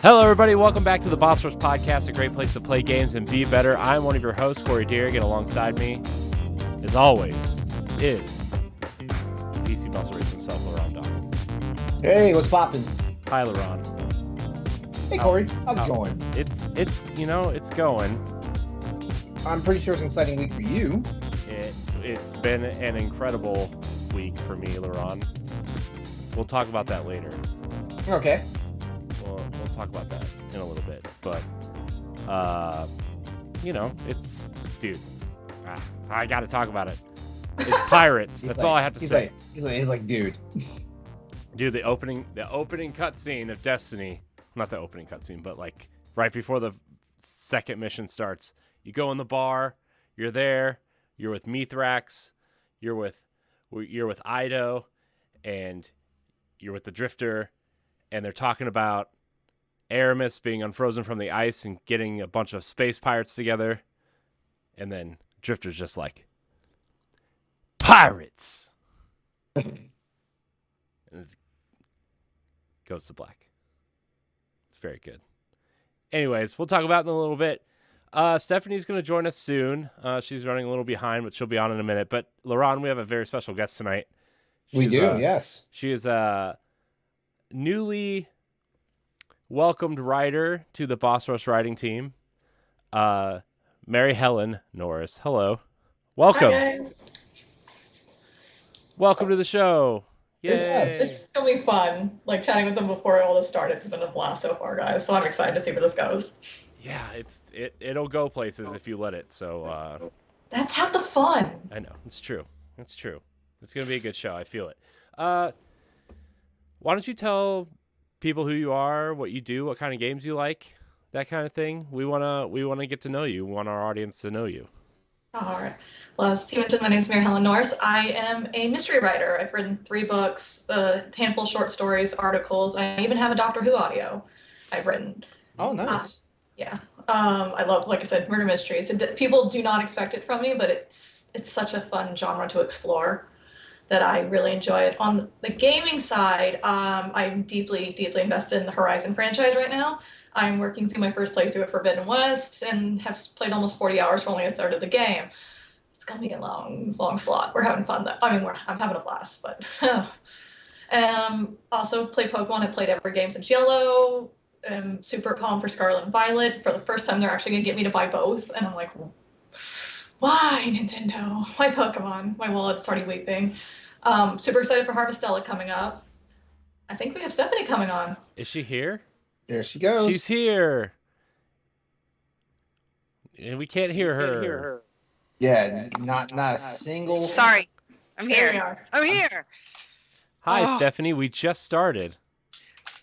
Hello, everybody. Welcome back to the Boss Rush Podcast, a great place to play games and be better. I'm one of your hosts, Corey Dirrig, and alongside me, as always, is PC Muscle Race himself, LeRon Dawkins. Hey, what's poppin'? Hi, LeRon. Hey, Corey. How's it going? It's going. I'm pretty sure it's an exciting week for you. It's been an incredible week for me, LeRon. We'll talk about that later. Okay. We'll talk about that in a little bit, but I got to talk about it. It's pirates. That's all I have to say. He's like, dude, the opening cutscene of Destiny, not the opening cutscene, but like right before the second mission starts, you go in the bar, you're there, you're with Mithrax, you're with Ido, and you're with the Drifter, and they're talking about Aramis being unfrozen from the ice and getting a bunch of space pirates together. And then Drifter's just like, pirates! And it goes to black. It's very good. Anyways, we'll talk about it in a little bit. Stephanie's going to join us soon. She's running a little behind, but she'll be on in a minute. But, LeRon, we have a very special guest tonight. Yes. She is a newly welcomed writer to the Boss Rush writing team, Mary-Helen Norris. Hello. Welcome. Hi, guys. Welcome to the show. Yay. It's going to be fun. Like, chatting with them before all this started, it's been a blast so far, guys. So I'm excited to see where this goes. Yeah, it'll go places if you let it. So that's half the fun. I know. It's true. It's true. It's going to be a good show. I feel it. Why don't you tell people who you are, what you do, what kind of games you like, that kind of thing. We wanna get to know you. We want our audience to know you. All right. Well, as you mentioned, my name is Mary-Helen Norris. I am a mystery writer. I've written 3 books, a handful of short stories, articles. I even have a Doctor Who audio I've written. Oh, nice. Yeah. I love, like I said, murder mysteries. People do not expect it from me, but it's such a fun genre to explore that I really enjoy it. On the gaming side, I'm deeply, deeply invested in the Horizon franchise right now. I'm working through my first playthrough of Forbidden West and have played almost 40 hours for only a third of the game. It's gonna be a long, long slog. We're having fun though. I'm having a blast, but also play Pokemon. I played every game since Yellow. Super pumped for Scarlet and Violet. For the first time, they're actually gonna get me to buy both, and I'm like, why, Nintendo? Why Pokemon? My wallet's already weeping. Super excited for Harvestella coming up. I think we have Stephanie coming on. Is she here? There she goes. She's here. And we can't hear her. Yeah, not a single. Sorry, I'm There we here. are. I'm here. Hi, Oh. Stephanie. We just started.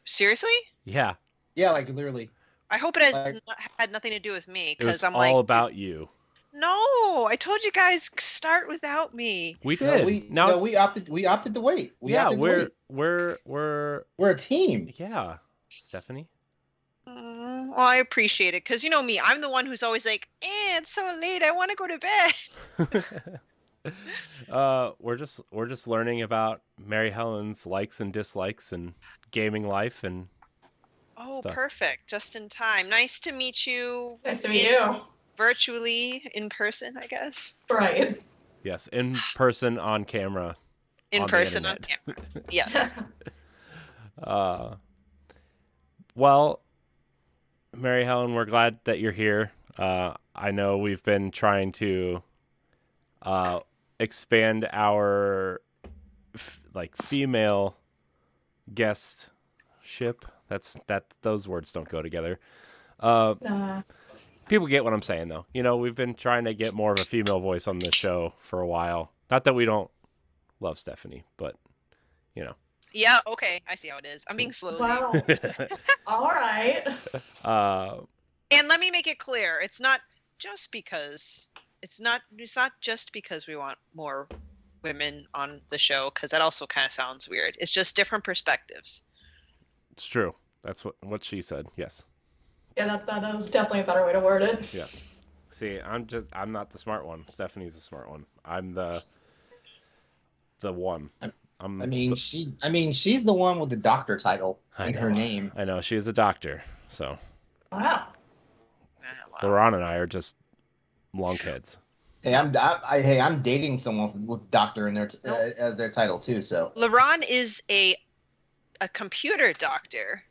Seriously? Yeah. Yeah, like literally. I hope it has had nothing to do with me, It was because I'm all like, about you. no, I told you guys start without me. We did. We opted to wait. We're We're a team. yeah, Stephanie. Well, I appreciate it, because you know me, I'm the one who's always like, it's so late, I want to go to bed. We're just learning about Mary-Helen's likes and dislikes and gaming life and Oh, stuff. perfect, just in time. Nice to meet you. Nice to meet you. Virtually, in person, I guess. Right. yes, in person, on camera. In On the person on internet. camera. Yes. Well, Mary-Helen, we're glad that you're here. I know we've been trying to expand our female guestship. Those words don't go together. People get what I'm saying, though. You know, we've been trying to get more of a female voice on this show for a while. Not that we don't love Stephanie, but you know. Yeah, okay, I see how it is. I'm being slowly. Wow. All right. And let me make it clear, it's not just because we want more women on the show, because that also kind of sounds weird. It's just different perspectives. It's true. That's what she said. Yes. Yeah, that is definitely a better way to word it. Yes. See, I'm not the smart one. Stephanie's the smart one. I'm the one. I mean, she's the one with the doctor title in her name. I know she is a doctor. So. Wow. Wow. LeRon and I are just lunkheads. Hey, I'm dating someone with doctor in their as their title too. So LeRon is a computer doctor.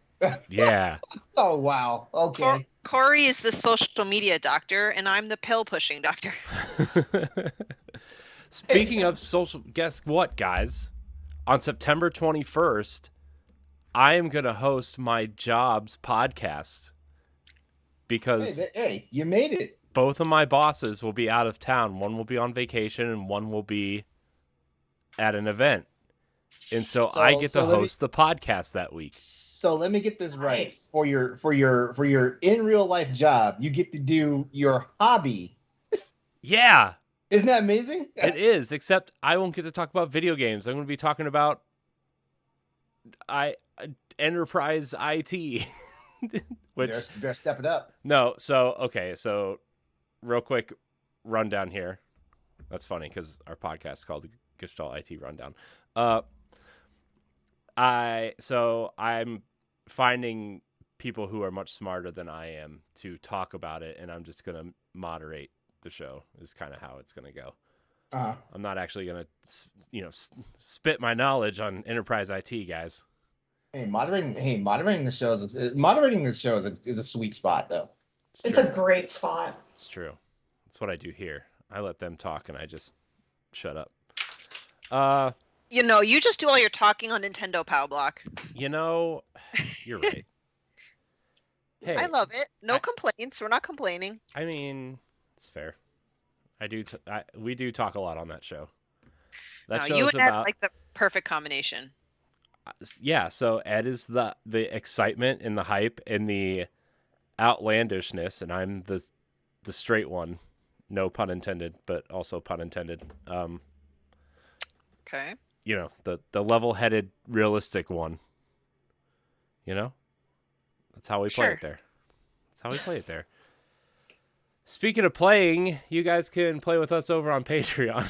Yeah. Oh wow. Okay. Corey is the social media doctor, and I'm the pill pushing doctor. Speaking of social, guess what, guys? On September 21st, I am going to host my job's podcast because Hey, you made it. both of my bosses will be out of town. One will be on vacation and one will be at an event. And so I get to host the podcast that week. So let me get this right. For your in real life job, you get to do your hobby. Yeah. Isn't that amazing? It is, except I won't get to talk about video games. I'm going to be talking about enterprise IT. Which better step it up. No, so real quick rundown here. That's funny because our podcast is called the Gestalt IT Rundown. I'm finding people who are much smarter than I am to talk about it, and I'm just gonna moderate the show. Is kind of how it's gonna go. I'm not actually gonna, spit my knowledge on enterprise IT, guys. Moderating the shows is a sweet spot though. It's a great spot. It's true. That's what I do here. I let them talk and I just shut up. You just do all your talking on Nintendo Pow Block. You're right. Hey, I love it. No complaints. We're not complaining. I mean, it's fair. We do talk a lot on that show. That show you is and Ed about like the perfect combination. Yeah, so Ed is the excitement and the hype and the outlandishness, and I'm the straight one. No pun intended, but also pun intended. Okay. The level-headed, realistic one. That's how we play it there. That's how we play it there. Speaking of playing, you guys can play with us over on Patreon.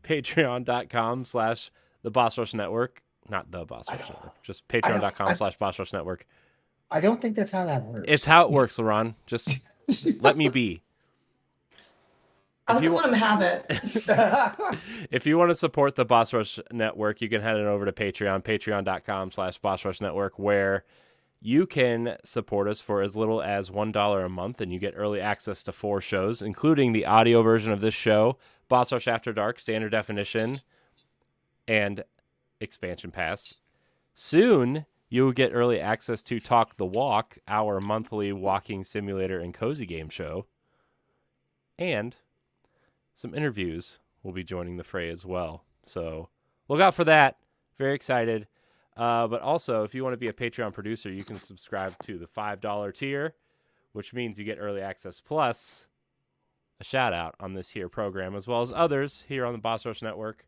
Patreon.com/The Boss Rush Network. Not the Boss Rush Network. Just patreon.com/Boss Rush Network. I don't think that's how that works. It's how it works, LeRon. Just let me be. I just want him to have it. If you want to support the Boss Rush Network, you can head on over to Patreon, patreon.com/Boss Rush Network, where you can support us for as little as $1 a month, and you get early access to 4 shows, including the audio version of this show, Boss Rush After Dark, Standard Definition, and Expansion Pass. Soon, you will get early access to Talk the Walk, our monthly walking simulator and cozy game show, and some interviews will be joining the fray as well. So look out for that. Very excited. But also, if you want to be a Patreon producer, you can subscribe to the $5 tier, which means you get early access plus a shout out on this here program, as well as others here on the Boss Rush Network.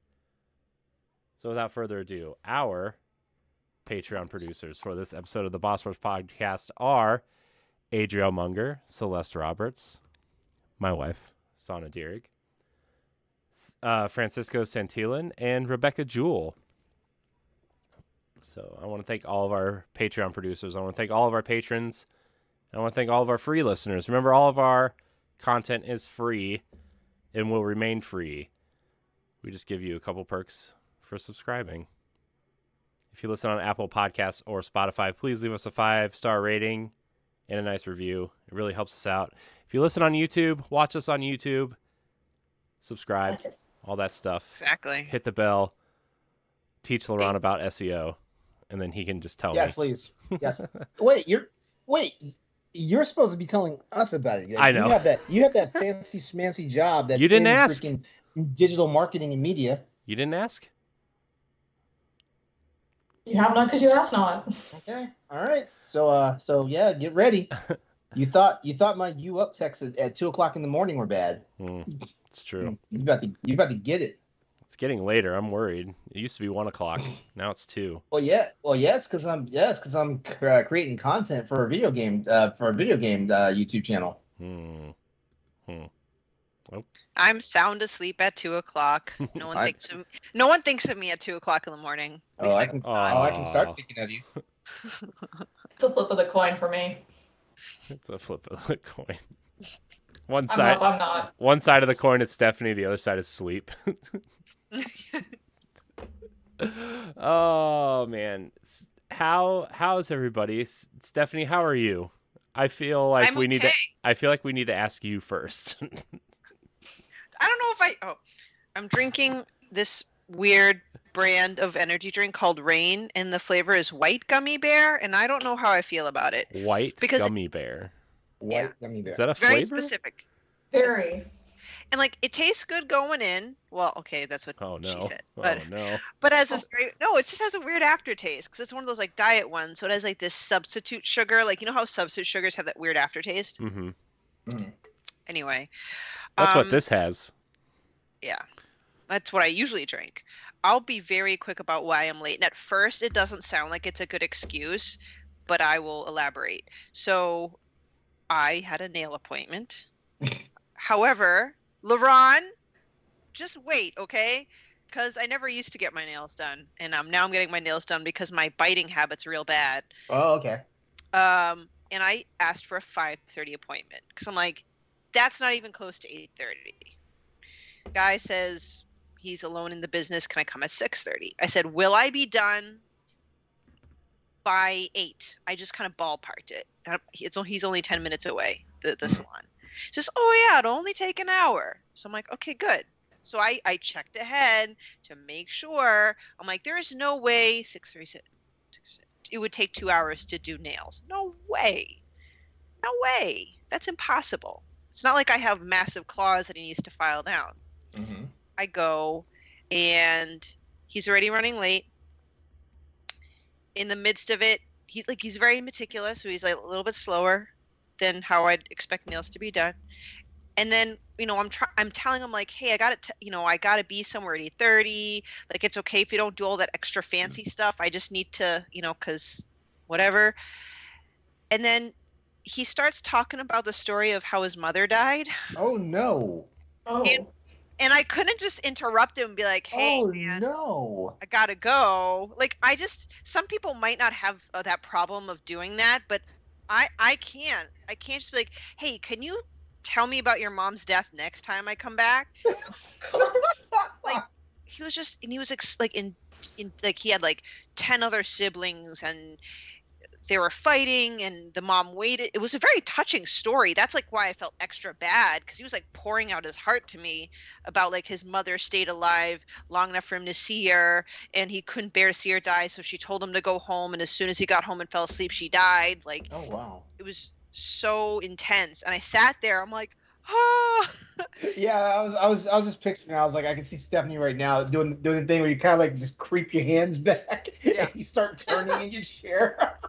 So without further adu, our Patreon producers for this episode of the Boss Rush podcast are Adriel Munger, Celeste Roberts, my wife, Sana Dirrig, Francisco Santillan, and Rebecca Jewell. So I want to thank all of our Patreon producers. I want to thank all of our patrons. I want to thank all of our free listeners. Remember, all of our content is free and will remain free. We just give you a couple perks for subscribing. If you listen on Apple Podcasts or Spotify, please leave us a 5-star rating and a nice review. It really helps us out. If you listen on YouTube, watch us on YouTube, subscribe, all that stuff. Exactly. Hit the bell. Teach LeRon about SEO, and then he can just tell me. Yes, please. Yes. You're supposed to be telling us about it. I know. You have that fancy schmancy job that's you didn't in ask. Freaking digital marketing and media. You didn't ask? You have not because you asked not. Okay. All right. So yeah, get ready. You thought my you up texts at 2:00 in the morning were bad. It's true. You about to get it. It's getting later. I'm worried. It used to be 1:00. Now it's 2. Well, yeah. It's because I'm creating content for a video game YouTube channel. Nope. I'm sound asleep at 2:00. No one thinks of me at 2:00 in the morning. At least I can start thinking of you. It's a flip of the coin for me. It's a flip of the coin. One I'm side, up, I'm not. one side of the coin is Stephanie. The other side is sleep. Oh man, how's everybody? Stephanie, how are you? I feel like I'm we need to. okay. I feel like we need to ask you first. I don't know if I'm drinking this weird brand of energy drink called Rain, and the flavor is white gummy bear, and I don't know how I feel about it. White Because gummy bear. White gummy bear. Is that a Very flavor? specific. Very. And like it tastes good going in. Well, okay, that's what Oh no. she said. But Oh no. but as this no, it just has a weird aftertaste because it's one of those like diet ones. So it has like this substitute sugar, like you know how substitute sugars have that weird aftertaste. Mm-hmm. Anyway, That's what this has. Yeah, that's what I usually drink. I'll be very quick about why I'm late. And at first, it doesn't sound like it's a good excuse, but I will elaborate. So I had a nail appointment. However, LeRon, just wait, okay? Because I never used to get my nails done, and now I'm getting my nails done because my biting habit's real bad. Oh, okay. And I asked for a 5:30 appointment because I'm like, that's not even close to 8:30. Guy says he's alone in the business. Can I come at 6:30? I said, will I be done by 8? I just kind of ballparked it. He's only 10 minutes away, the salon. He says, oh yeah, it'll only take an hour. So I'm like, okay, good. So I checked ahead to make sure. I'm like, there is no way 6:30. It would take 2 hours to do nails. No way. No way. That's impossible. It's not like I have massive claws that he needs to file down. Mm-hmm. I go, and he's already running late. In the midst of it, he's very meticulous, so he's like a little bit slower than how I'd expect nails to be done. And then, I'm telling him like, hey, I gotta be somewhere at 8:30. Like, it's okay if you don't do all that extra fancy stuff. I just need to, cause whatever. And then he starts talking about the story of how his mother died. Oh no. Oh. And I couldn't just interrupt him and be like, hey, man, no. I gotta go. Like, some people might not have that problem of doing that, but I can't. I can't just be like, hey, can you tell me about your mom's death next time I come back? Like, he was just, and he was like like he had like 10 other siblings and they were fighting and the mom waited. It was a very touching story. That's like why I felt extra bad, because he was like pouring out his heart to me about like his mother stayed alive long enough for him to see her and he couldn't bear to see her die, so she told him to go home, and as soon as he got home and fell asleep, she died. Like, oh wow. It was so intense, and I sat there, I'm like, ah. Yeah, I was just picturing. I was like, I can see Stephanie right now doing the thing where you kind of like just creep your hands back and you start turning in your chair.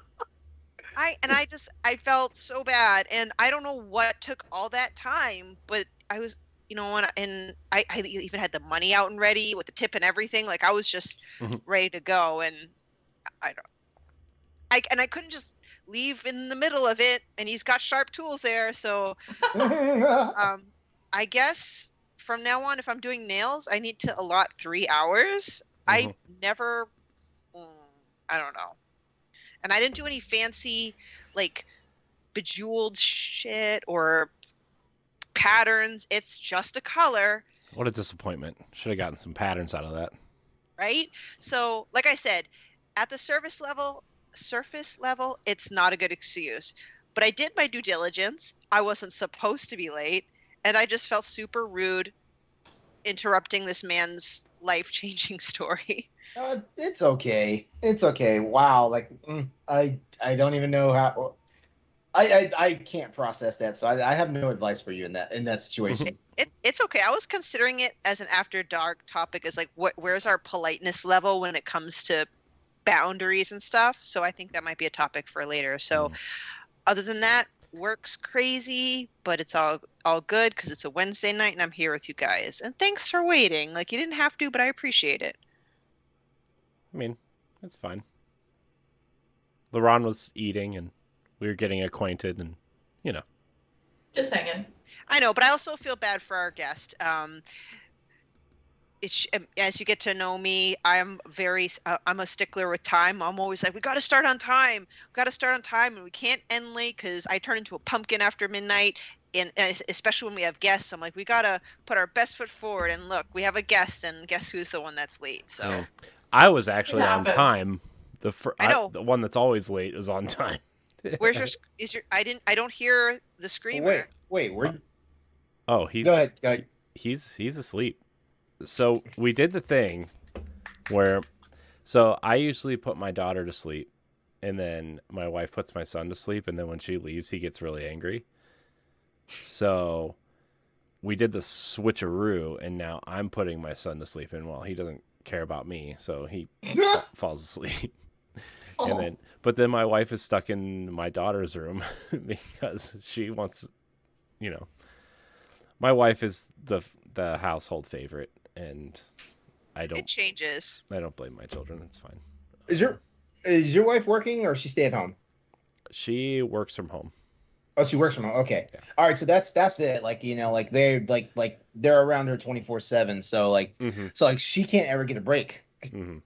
I felt so bad, and I don't know what took all that time, but I was, and I even had the money out and ready with the tip and everything. Like, I was just ready to go, and I couldn't just leave in the middle of it, and he's got sharp tools there, so I guess from now on, if I'm doing nails, I need to allot 3 hours. I never, I don't know. And I didn't do any fancy, like, bejeweled shit or patterns. It's just a color. What a disappointment. Should have gotten some patterns out of that. Right? So, like I said, at the surface level, it's not a good excuse. But I did my due diligence. I wasn't supposed to be late. And I just felt super rude interrupting this man's life-changing story. It's okay. It's okay. Wow. Like, I don't even know how. I can't process that, so I have no advice for you in that situation. It's okay. I was considering it as an after dark topic, as like, where's our politeness level when it comes to boundaries and stuff. So I think that might be a topic for later. So other than that, work's crazy, but it's all good because it's a Wednesday night and I'm here with you guys. And thanks for waiting. Like, you didn't have to, but I appreciate it. I mean, that's fine. LeRon was eating and we were getting acquainted, and Just hanging. I know, but I also feel bad for our guest. As you get to know me, I'm a stickler with time. I'm always like, we got to start on time. And we can't end late because I turn into a pumpkin after midnight. And especially when we have guests, I'm like, we got to put our best foot forward. And look, we have a guest, and guess who's the one that's late? So I was actually on happens. time. I know. The one that's always late is on time. Where's I don't hear the screamer. Wait, where? Oh, he's Go ahead. He's asleep. So we did the thing where, so I usually put my daughter to sleep, and then my wife puts my son to sleep, and then when she leaves, he gets really angry. So we did the switcheroo, and now I'm putting my son to sleep, and well, he doesn't care about me, so he falls asleep. But then my wife is stuck in my daughter's room because she wants, my wife is the household favorite, and It changes. I don't blame my children. It's fine. Is your wife working, or she stay at home? She works from home. Oh, she works from home. Okay. Yeah. All right. So that's it. Like, they're around her 24/7. So so she can't ever get a break. Mm-hmm.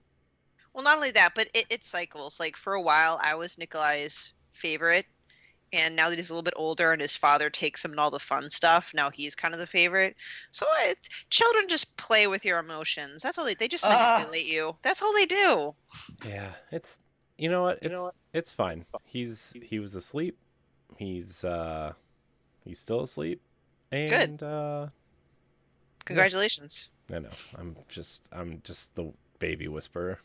Well, not only that, but it cycles. Like for a while, I was Nikolai's favorite, and now that he's a little bit older and his father takes him in all the fun stuff, now he's kind of the favorite. So children just play with your emotions. That's all they just manipulate you. That's all they do. Yeah, it's it's fine. He was asleep. He's still asleep. And Good. Congratulations. Yeah. I know. I'm just the baby whisperer.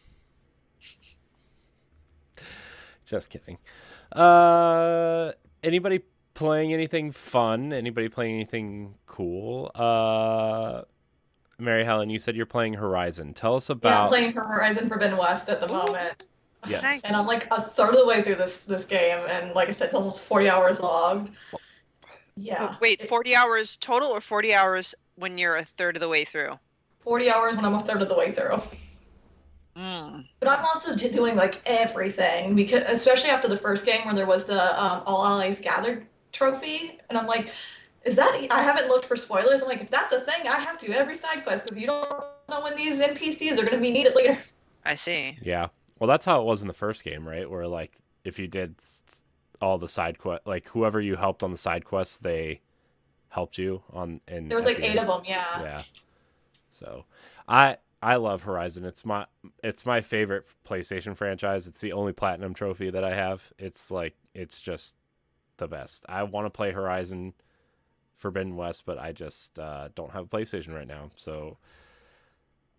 Just kidding. Anybody playing anything fun? Anybody playing anything cool? Mary-Helen, you said you're playing Horizon. Tell us about... Yeah, I'm playing Horizon Forbidden West at the moment. Yes. Nice. And I'm like a third of the way through this game, and like I said, it's almost 40 hours logged. Yeah. Wait, 40 hours total or 40 hours when you're a third of the way through? 40 hours when I'm a third of the way through. But I'm also doing like everything, because especially after the first game where there was the All Allies Gathered trophy, and I'm like, I haven't looked for spoilers. I'm like, if that's a thing, I have to do every side quest because you don't know when these NPCs are going to be needed later. I see. Yeah. Well, that's how it was in the first game, right? Where like if you did all the side quest, like whoever you helped on the side quests, they helped you on. And there was like 8 of them. Yeah. Yeah. So I love Horizon. It's my favorite PlayStation franchise. It's the only platinum trophy that I have. It's just the best. I want to play Horizon Forbidden West, but I just don't have a PlayStation right now. So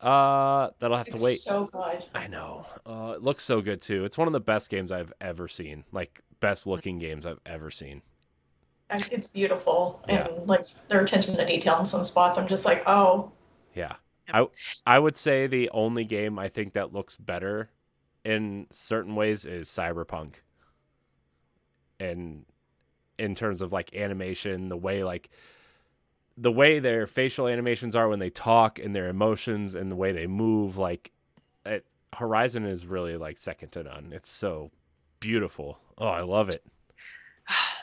that'll have to wait. It's so good. I know. It looks so good too. It's one of the best games I've ever seen. Like best looking games I've ever seen. And it's beautiful, Yeah. and like their attention to detail in some spots. I'm just like, oh. Yeah. I would say the only game I think that looks better in certain ways is Cyberpunk. And in terms of like animation, the way their facial animations are when they talk and their emotions and the way they move, Horizon is really like second to none. It's so beautiful. Oh, I love it.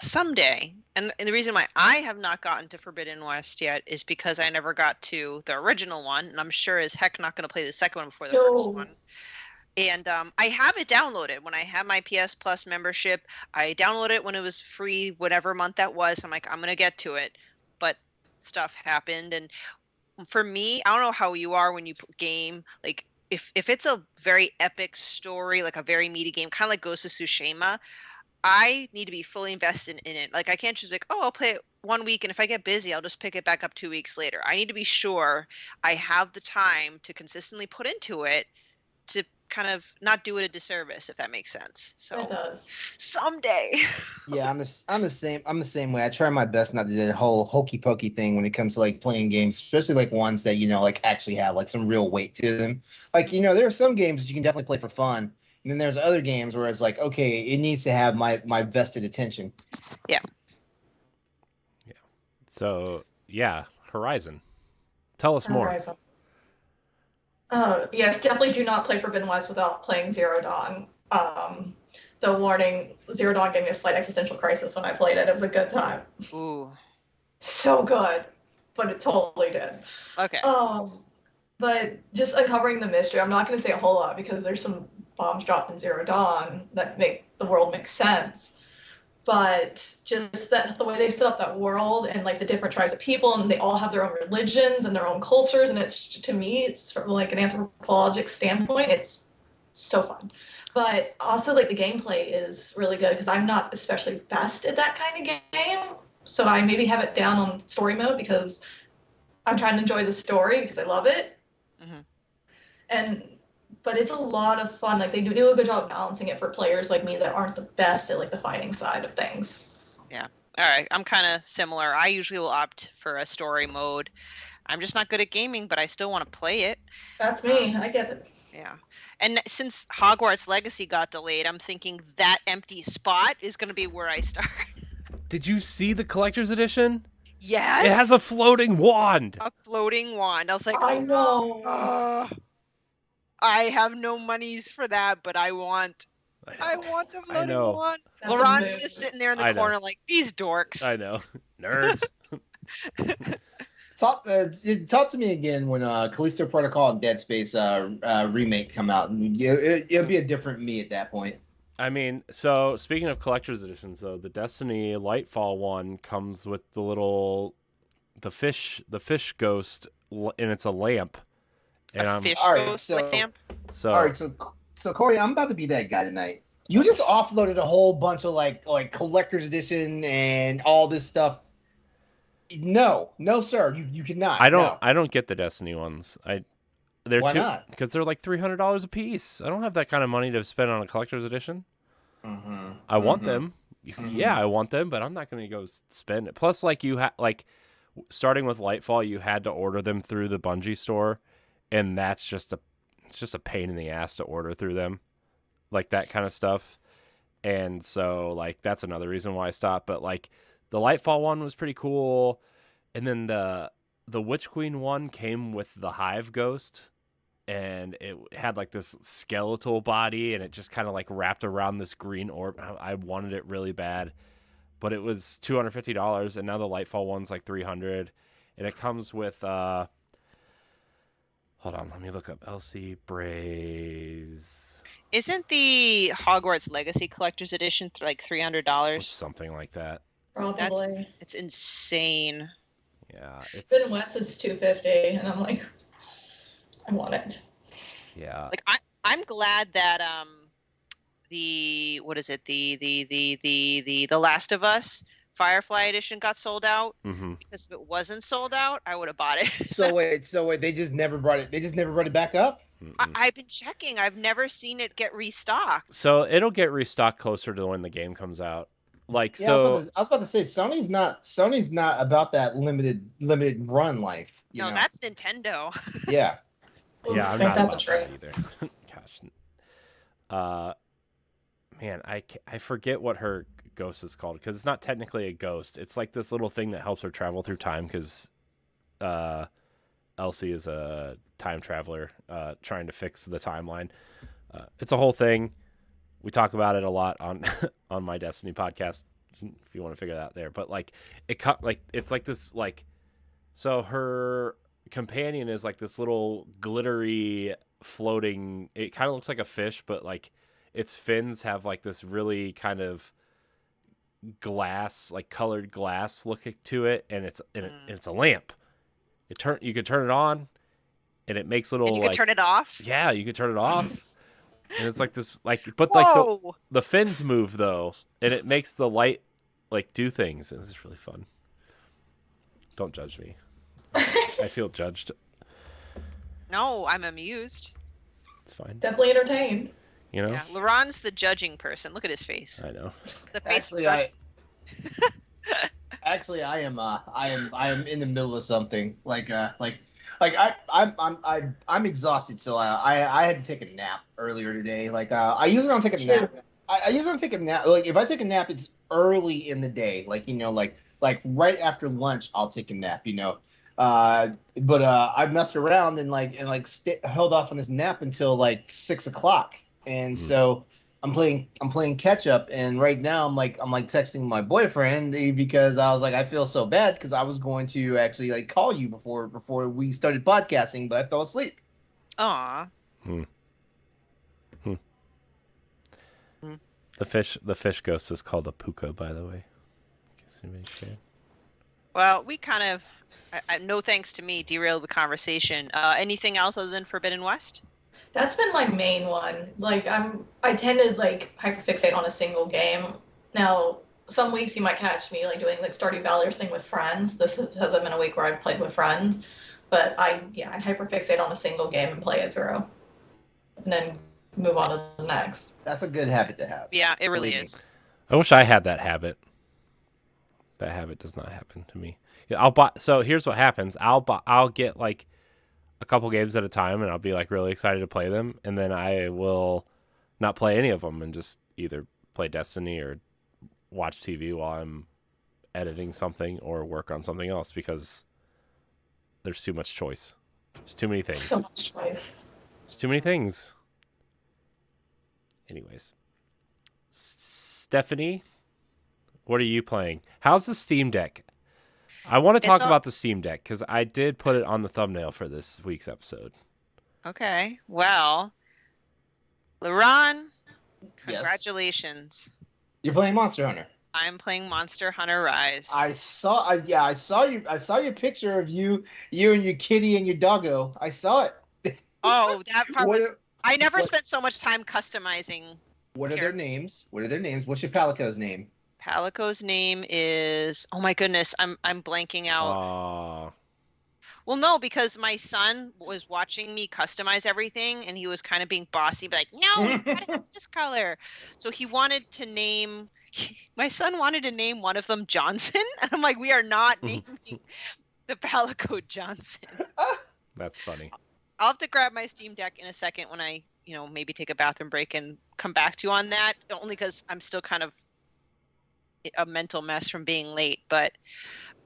Someday. And the reason why I have not gotten to Forbidden West yet is because I never got to the original one, and I'm sure as heck not going to play the second one before the first one. And I have it downloaded. When I have my PS Plus membership, I downloaded it when it was free, whatever month that was. I'm like, I'm going to get to it. But stuff happened. And for me, I don't know how you are when you game. Like, if it's a very epic story, like a very meaty game, kind of like Ghost of Tsushima, I need to be fully invested in it. Like, I can't just be like, oh, I'll play it 1 week, and if I get busy, I'll just pick it back up 2 weeks later. I need to be sure I have the time to consistently put into it to kind of not do it a disservice, if that makes sense. So It does. Someday. Yeah, I'm the same way. I try my best not to do the whole hokey pokey thing when it comes to like playing games, especially like ones that like actually have like some real weight to them. Like there are some games that you can definitely play for fun. And then there's other games where it's like, okay, it needs to have my vested attention. Yeah. Yeah. So, yeah, Horizon. Tell us more. Horizon. Yes, definitely do not play Forbidden West without playing Zero Dawn. The warning, Zero Dawn gave me a slight existential crisis when I played it. It was a good time. Ooh. so good, but it totally did. Okay. But just uncovering the mystery, I'm not going to say a whole lot because there's some bombs dropped in Zero Dawn that make the world make sense. But just that the way they set up that world and like the different tribes of people, and they all have their own religions and their own cultures, and it's, to me, it's from like an anthropologic standpoint, it's so fun. But also like the gameplay is really good because I'm not especially best at that kind of game, so I maybe have it down on story mode because I'm trying to enjoy the story because I love it. But it's a lot of fun. Like they do a good job balancing it for players like me that aren't the best at like the fighting side of things. Yeah. All right. I'm kind of similar. I usually will opt for a story mode. I'm just not good at gaming, but I still want to play it. That's me. I get it. Yeah. And since Hogwarts Legacy got delayed, I'm thinking that empty spot is going to be where I start. Did you see the collector's edition? Yes. It has a floating wand. A floating wand. I was like, I know. I have no monies for that, but I want the floating wand. LeRon's just sitting there in the corner like, these dorks. I know. Nerds. Talk to me again when Callisto Protocol and Dead Space remake come out. It'll be a different me at that point. I mean, so speaking of collector's editions, though, the Destiny Lightfall one comes with the fish ghost, and it's a lamp. And a fish ghost lamp. All right, so Corey, I'm about to be that guy tonight. You just offloaded a whole bunch of like collector's edition and all this stuff. No, sir, you cannot. I don't get the Destiny ones. Why not? Because they're like $300 a piece. I don't have that kind of money to spend on a collector's edition. I want them. Yeah, I want them, but I'm not going to go spend it. Plus, like starting with Lightfall, you had to order them through the Bungie store, and it's just a pain in the ass to order through them, like that kind of stuff. And so, like, that's another reason why I stopped. But like, the Lightfall one was pretty cool, and then the Witch Queen one came with the Hive Ghost, and it had like this skeletal body, and it just kind of like wrapped around this green orb. I wanted it really bad, but it was $250, and now the Lightfall one's like $300, and it comes with hold on, let me look up LC Braze. Isn't the Hogwarts Legacy Collector's Edition like $300? Something like that. Probably. It's insane. Yeah. Then West is $250, and I'm like, I want it. Yeah. Like I'm glad that the Last of Us Firefly Edition got sold out, because if it wasn't sold out, I would have bought it. So wait, they just never brought it back up? I've been checking. I've never seen it get restocked. So it'll get restocked closer to when the game comes out. Like, yeah, so I was about to say Sony's not about that limited run life. You know? That's Nintendo. Yeah. Yeah, I'm not about that either. Gosh. Man, I forget what her ghost is called, because it's not technically a ghost. It's like this little thing that helps her travel through time, because Elsie is a time traveler trying to fix the timeline. It's a whole thing. We talk about it a lot on on my Destiny podcast, if you want to figure that out there. But like it's like this, like, so her companion is like this little glittery floating, it kind of looks like a fish, but like its fins have like this really kind of glass, like colored glass look to it, and it's a lamp. You could turn it on, and it makes little. And you could turn it off. Yeah, you could turn it off, and it's like this, like, but Whoa! like the fins move though, and it makes the light like do things, and it's really fun. Don't judge me. I feel judged. No, I'm amused. It's fine. Definitely entertained. You know? Yeah, LeRon's the judging person. Look at his face. I know. The face Actually, I am in the middle of something. I'm exhausted, so I had to take a nap earlier today. Like I usually don't take a nap. I usually don't take a nap. Like if I take a nap, it's early in the day. Like, you know, like right after lunch, I'll take a nap. You know. But I messed around and held off on this nap until like 6 o'clock. And so I'm playing catch up, and right now I'm like texting my boyfriend because I was like I feel so bad because I was going to actually like call you before we started podcasting, but I fell asleep. Aw. Hmm. The fish ghost is called a puka, by the way. Well, we kind of, no thanks to me, derailed the conversation. Anything else other than Forbidden West? That's been my main one. Like I tend to like hyperfixate on a single game. Now, some weeks you might catch me like doing like Stardew Valley or something with friends. Hasn't been a week where I've played with friends, but I hyperfixate on a single game and play it through, and then move on to the next. That's a good habit to have. Yeah, it really is. I wish I had that habit. That habit does not happen to me. Yeah, I'll buy. So here's what happens. I'll get like a couple games at a time, and I'll be like really excited to play them, and then I will not play any of them and just either play Destiny or watch TV while I'm editing something or work on something else because there's too much choice. There's too many things. So much choice. There's too many things. Anyways, Stephanie, what are you playing? How's the Steam Deck? I want to talk about the Steam Deck because I did put it on the thumbnail for this week's episode. Okay. Well, LeRon, Yes. Congratulations. You're playing Monster Hunter. I'm playing Monster Hunter Rise. I saw your picture of you and your kitty and your doggo. I saw it. Oh, that part was. I never what- spent so much time customizing. What are their names? What's your Palico's name? Palico's name is. Oh my goodness, I'm blanking out. Well, no, because my son was watching me customize everything, and he was kind of being bossy, like, no, it's got to have this color. So he wanted to name. My son wanted to name one of them Johnson, and I'm like, we are not naming the Palico Johnson. That's funny. I'll have to grab my Steam Deck in a second when I, maybe take a bathroom break and come back to you on that. Only because I'm still kind of a mental mess from being late. But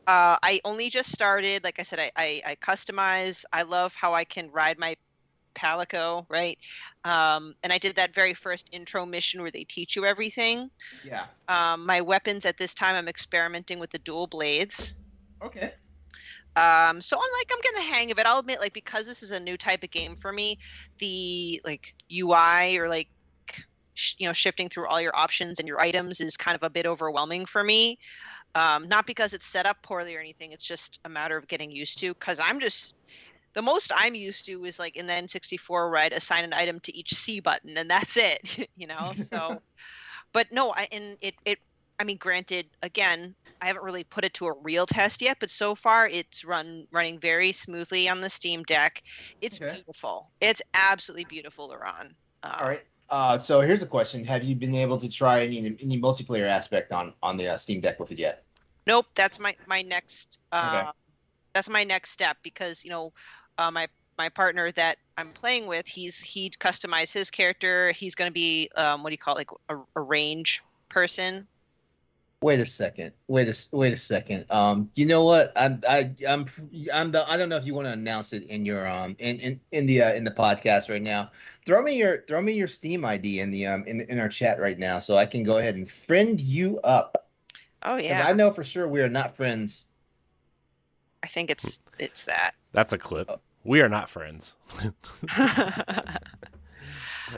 I only just started. Like I said, I customize. I love how I can ride my Palico, right? And I did that very first intro mission where they teach you everything. Yeah. My weapons at this time, I'm experimenting with the dual blades. Okay. So I'm getting the hang of it. I'll admit, because this is a new type of game for me, the UI or shifting through all your options and your items is kind of a bit overwhelming for me. Not because it's set up poorly or anything. It's just a matter of getting used to. Because the most I'm used to is in the N64 where I'd assign an item to each C button and that's it. So, but no, granted, again, I haven't really put it to a real test yet, but so far it's running very smoothly on the Steam Deck. It's beautiful. It's absolutely beautiful, LeRon. All right. So here's a question: have you been able to try any multiplayer aspect on the Steam Deck with it yet? Nope. That's my next. That's my next step because my partner that I'm playing with, he'd customize his character. He's going to be what do you call it, a range person. Wait a second. You know what? I don't know if you want to announce it in your in the podcast right now. Throw me your Steam ID in our chat right now, so I can go ahead and friend you up. Oh yeah. 'Cause I know for sure we are not friends. I think it's that. That's a clip. We are not friends.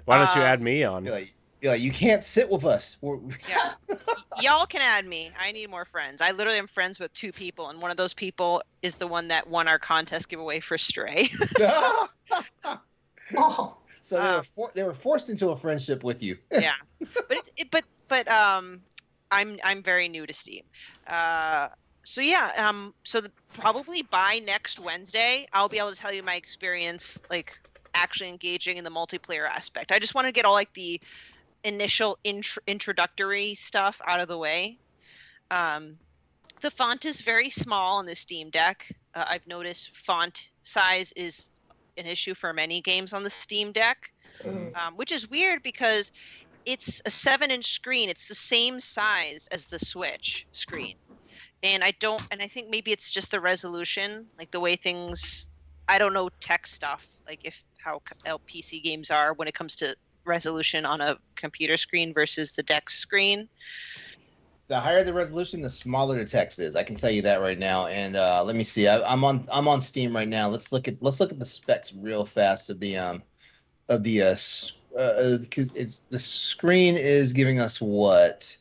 Why don't you add me on? You're like, you can't sit with us. Yeah. Y'all can add me. I need more friends. I literally am friends with 2 people, and one of those people is the one that won our contest giveaway for Stray. So they were forced into a friendship with you. Yeah, but I'm very new to Steam. Probably by next Wednesday, I'll be able to tell you my experience, actually engaging in the multiplayer aspect. I just want to get all the initial introductory stuff out of the way. The font is very small on the Steam Deck. I've noticed font size is an issue for many games on the Steam Deck, which is weird because it's a 7-inch screen. It's the same size as the Switch screen. And I think maybe it's just the resolution, the way things, I don't know tech stuff, how PC games are when it comes to resolution on a computer screen versus the deck screen. The higher the resolution, the smaller the text is. I can tell you that right now. And let me see. I'm on Steam right now. Let's look at the specs real fast of the because it's the screen is giving us what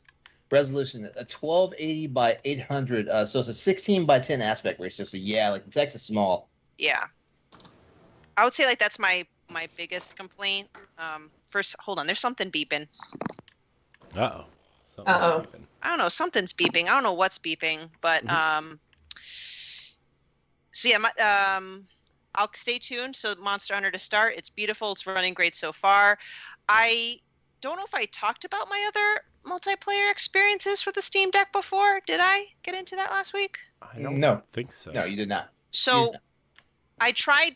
resolution, a 1280 by 800. So it's a 16 by 10 aspect ratio. So yeah, like the text is small. Yeah, I would say like that's my biggest complaint. First, hold on. There's something beeping. Uh-oh. Uh-oh. I don't know. Something's beeping. I don't know what's beeping, but so yeah, I'll stay tuned. So Monster Hunter to start. It's beautiful. It's running great so far. I don't know if I talked about my other multiplayer experiences for the Steam Deck before. Did I get into that last week? I don't think so. No, you did not. So I tried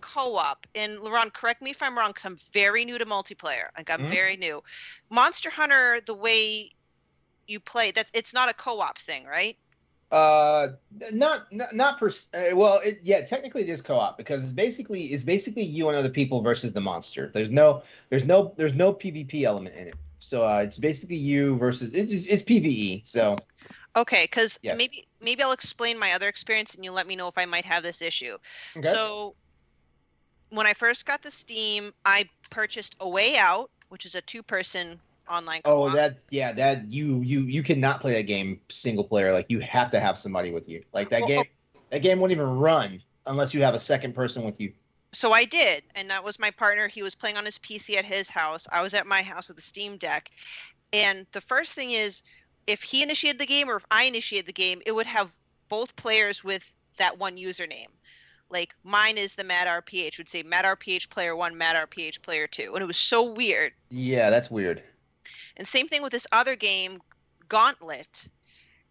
co-op, and LeRon, correct me if I'm wrong, because I'm very new to multiplayer. Like I'm very new. Monster Hunter, the way you play, it's not a co-op thing, right? Not per. Well, technically it is co-op because it's basically you and other people versus the monster. There's no PvP element in it. So it's basically you versus it's PvE. So okay, because maybe I'll explain my other experience, and you let me know if I might have this issue. Okay. So when I first got the Steam, I purchased A Way Out, which is a 2-person online co-op. Oh, you cannot play that game single player. Like you have to have somebody with you. Like that game won't even run unless you have a second person with you. So I did, and that was my partner. He was playing on his PC at his house. I was at my house with the Steam Deck. And the first thing is, if he initiated the game or if I initiated the game, it would have both players with that one username. Like mine is the Mad RPH, would say Mad RPH player 1, Mad RPH player 2. And it was so weird. Yeah, that's weird. And same thing with this other game, Gauntlet.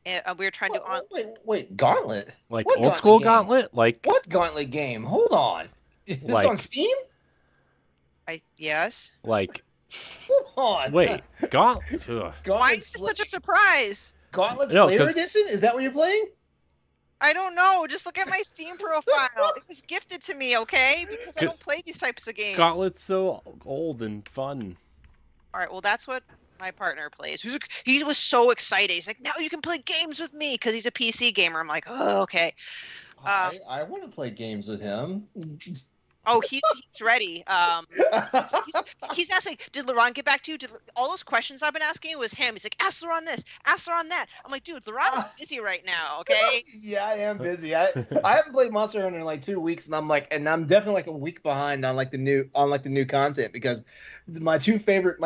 We were trying to... Wait, Gauntlet? Like what old school Gauntlet? Like what Gauntlet game? Hold on. Is this on Steam? Yes. Like... Hold on. Wait, Gauntlet? Why is this such a surprise? Gauntlet Slayer Edition? Is that what you're playing? I don't know. Just look at my Steam profile. It was gifted to me, okay? Because I don't play these types of games. Gauntlet's so old and fun. All right, well, that's what my partner plays. He was so excited. He's like, now you can play games with me because he's a PC gamer. I'm like, oh, okay. I want to play games with him. Oh, he's ready. He's asking, did LeRon get back to you? All those questions I've been asking was him. He's like, ask LeRon this, ask LeRon that. I'm like, dude, LeRon is busy right now, okay? Yeah, I am busy. I haven't played Monster Hunter in like 2 weeks, and I'm definitely like a week behind on the new content because my two favorite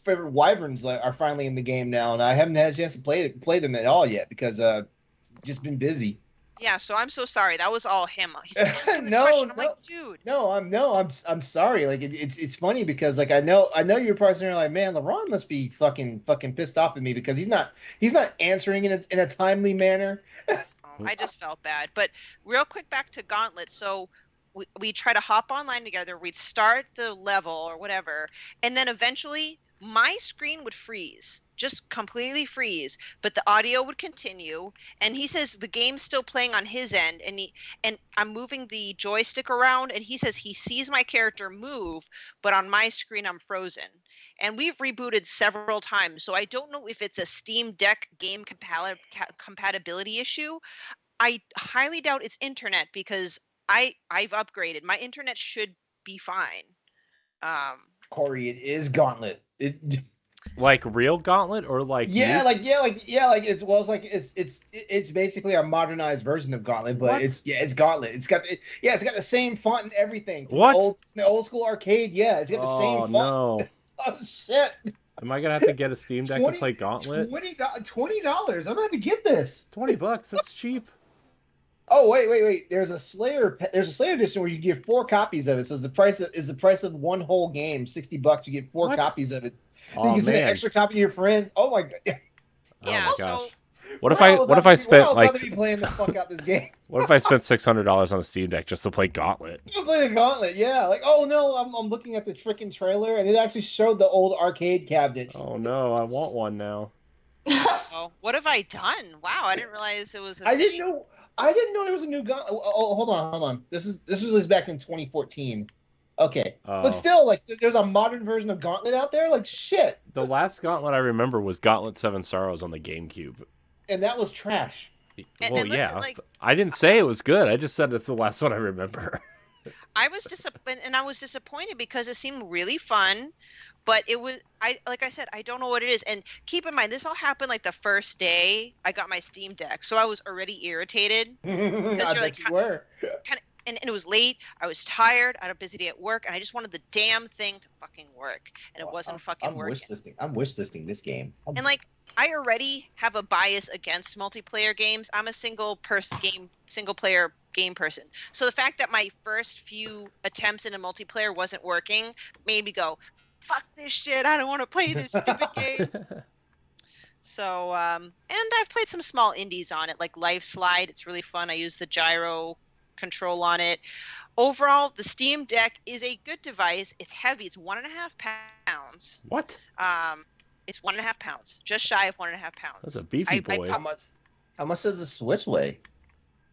wyverns are finally in the game now, and I haven't had a chance to play them at all yet because just been busy. Yeah, so I'm so sorry. That was all him. He's like, asking this question. I'm like, dude. I'm sorry. Like it's funny because like I know you're probably saying like, man, LeRon must be fucking pissed off at me because he's not answering in a timely manner. I just felt bad. But real quick back to Gauntlet. So we try to hop online together. We'd start the level or whatever, and then eventually my screen would freeze, just completely freeze, but the audio would continue. And he says the game's still playing on his end, and I'm moving the joystick around, and he says he sees my character move, but on my screen I'm frozen. And we've rebooted several times, so I don't know if it's a Steam Deck game compatibility issue. I highly doubt it's internet because I've upgraded. My internet should be fine. Corey, it is Gauntlet. Like real Gauntlet or like it's basically a modernized version of Gauntlet, but it's Gauntlet. It's got the same font and everything. What? The old school arcade, it's got the same font. No. Oh shit. Am I gonna have to get a Steam Deck to play Gauntlet? $20. I'm gonna have to get this. $20. That's cheap. Oh wait! There's a Slayer edition where you get 4 copies of it. So the price of one whole game, $60. You get 4 copies of it. Oh, you can send an extra copy to your friend. Oh my god! Yeah. Oh my gosh. So What if I spent like playing the fuck out this game? What if I spent $600 on a Steam Deck just to play Gauntlet? You play the Gauntlet, yeah. Like, oh no, I'm looking at the freaking trailer and it actually showed the old arcade cabinets. Oh no, I want one now. Oh, what have I done? Wow, I didn't realize it was. I didn't know there was a new Gauntlet. Oh, hold on. This was back in 2014. Okay, Oh. but still, like, there's a modern version of Gauntlet out there. Like, shit, The last Gauntlet I remember was Gauntlet 7 Sorrows on the GameCube. and that was trash. And- Well, and listen, yeah. like- I didn't say it was good. I just said it's the last one I remember. I was disappointed because it seemed really fun, but like I said, I don't know what it is. And keep in mind, this all happened like the first day I got my Steam Deck, so I was already irritated. I you're bet like, you were. And it was late. I was tired. I had a busy day at work, and I just wanted the damn thing to fucking work, and it wasn't fucking working. I'm wish listing this game. And like, I already have a bias against multiplayer games. I'm a single player game person. So the fact that my first few attempts in a multiplayer wasn't working made me go, fuck this shit. I don't want to play this stupid game. So, and I've played some small indies on it, like Life Slide. It's really fun. I use the gyro control on it. Overall, the Steam Deck is a good device. It's heavy. It's 1.5 pounds. What? It's 1.5 pounds, just shy of 1.5 pounds. That's a beefy boy. How much does the Switch weigh?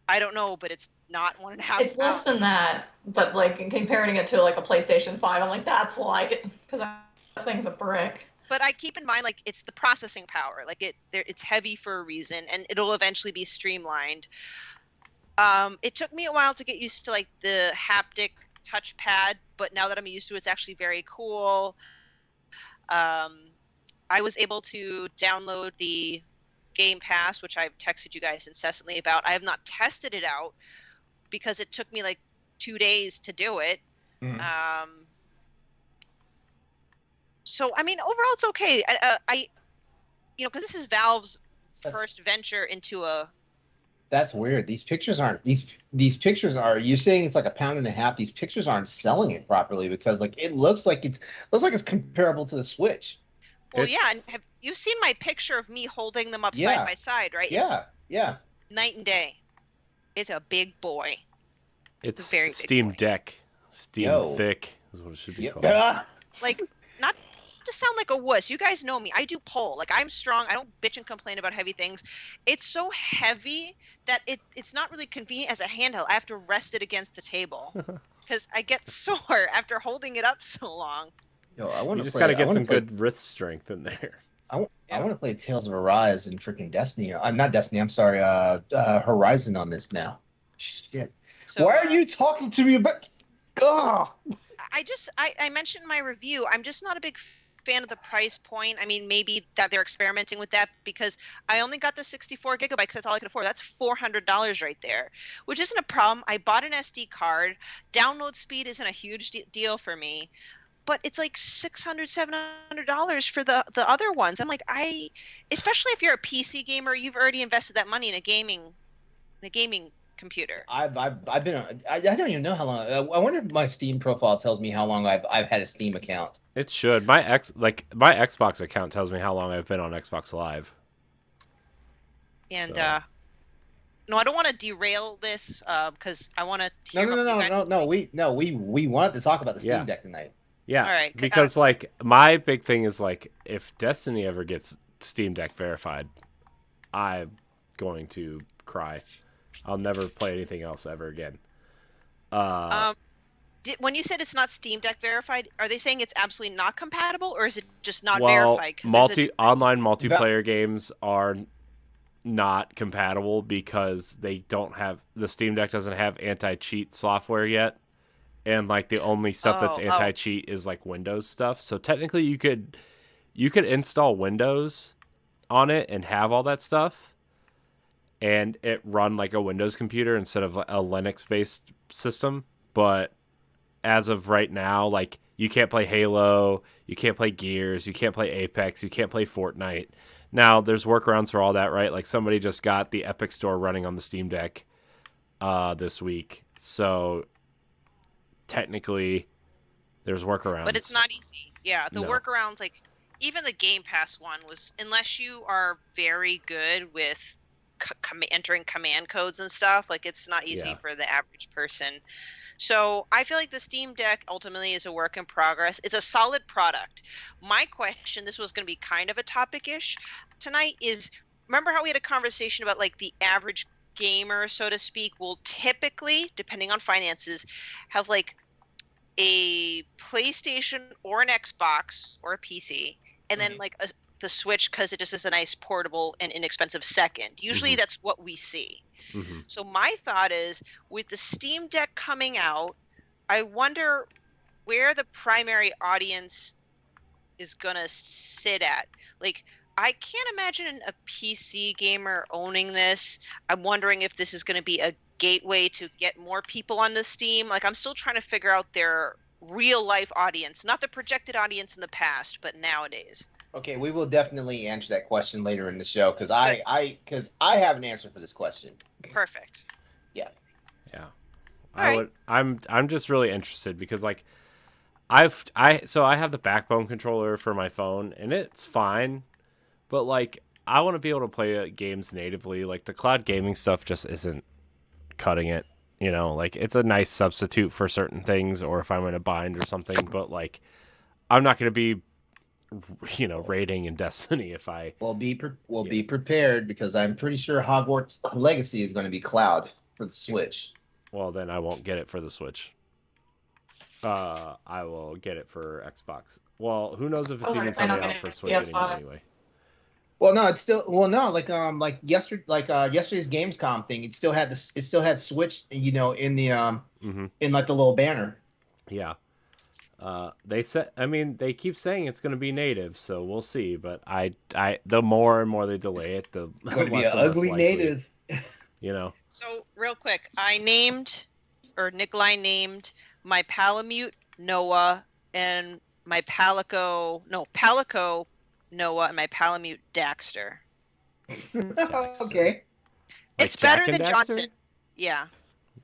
I don't know, but it's not 1.5 pounds. It's less than that, but like in comparing it to like a PlayStation 5, I'm like, that's light, because that thing's a brick. But I keep in mind, like, it's the processing power. Like, it's heavy for a reason, and it'll eventually be streamlined. It took me a while to get used to like the haptic touchpad, but now that I'm used to it, it's actually very cool. I was able to download the Game Pass, which I've texted you guys incessantly about. I have not tested it out because it took me like 2 days to do it. So I mean, overall, it's okay. Because this is Valve's first venture into a. That's weird. These pictures aren't. These pictures are. You're saying it's like 1.5 pounds. These pictures aren't selling it properly because like it looks like it's comparable to the Switch. Well, yeah, and have you seen my picture of me holding them up side by side, right? Yeah, yeah. Night and day. It's a big boy. It's a very big Steam boy. Deck. Steam Thick is what it should be called. Like, not to sound like a wuss. You guys know me. I do pull. Like, I'm strong. I don't bitch and complain about heavy things. It's so heavy that it's not really convenient as a handheld. I have to rest it against the table because I get sore after holding it up so long. You just got to get some good wrist strength in there. I want to play Tales of Arise and freaking Destiny. Not Destiny. I'm sorry. Horizon on this now. Shit. So, why are you talking to me about? Ugh. I mentioned in my review, I'm just not a big fan of the price point. I mean, maybe that they're experimenting with that because I only got the 64 gigabytes because that's all I could afford. That's $400 right there, which isn't a problem. I bought an SD card. Download speed isn't a huge deal for me. But it's like $600, $700 for the other ones. I'm like, especially if you're a PC gamer, you've already invested that money in a gaming computer. I've been. I don't even know how long. I wonder if my Steam profile tells me how long I've had a Steam account. It should. My Xbox account tells me how long I've been on Xbox Live. And no, I don't want to derail this because I want to hear No. We wanted to talk about the Steam Deck tonight. Yeah, all right, because like my big thing is like if Destiny ever gets Steam Deck verified, I'm going to cry. I'll never play anything else ever again. When you said it's not Steam Deck verified, are they saying it's absolutely not compatible, or is it just not verified? Online multiplayer games are not compatible because they don't have the Steam Deck doesn't have anti-cheat software yet. And like the only stuff that's anti-cheat is like Windows stuff. So technically you could install Windows on it and have all that stuff and it run like a Windows computer instead of a Linux based system. But as of right now, like you can't play Halo, you can't play Gears, you can't play Apex, you can't play Fortnite. Now there's workarounds for all that, right? Like somebody just got the Epic Store running on the Steam Deck this week. So technically there's workarounds, but it's not easy. Yeah, the workarounds, like even the Game Pass one was, unless you are very good with entering command codes and stuff, like it's not easy for the average person. So I feel like the Steam Deck ultimately is a work in progress. It's a solid product. My question, this was going to be kind of a topic-ish tonight, is remember how we had a conversation about like the average gamer, so to speak, will typically, depending on finances, have like a PlayStation or an Xbox or a PC, and then like the Switch because it just is a nice portable and inexpensive second. Usually that's what we see. So my thought is, with the Steam Deck coming out, I wonder where the primary audience is gonna sit at. Like, I can't imagine a PC gamer owning this. I'm wondering if this is going to be a gateway to get more people onto Steam. Like, I'm still trying to figure out their real life audience, not the projected audience in the past, but nowadays. Okay, we will definitely answer that question later in the show because I have an answer for this question. Perfect. Yeah. I'm just really interested because like I have the Backbone controller for my phone and it's fine. But, like, I want to be able to play games natively. Like, the cloud gaming stuff just isn't cutting it. You know, like, it's a nice substitute for certain things or if I'm in a bind or something. But, like, I'm not going to be, you know, raiding in Destiny if I... Be prepared because I'm pretty sure Hogwarts Legacy is going to be cloud for the Switch. Well, then I won't get it for the Switch. I will get it for Xbox. Well, who knows if it's even coming out for Switch anyway. Well, no, it's still yesterday's Gamescom thing. It still had Switch, you know, in the in like the little banner. Yeah. They keep saying it's going to be native, so we'll see. But the more and more they delay it, the it's going to be an ugly native. You know. So real quick, Nikolai named my Palamute Noah and my Palico Noah and my Palamute Daxter. Okay. It's better than Johnson. Yeah.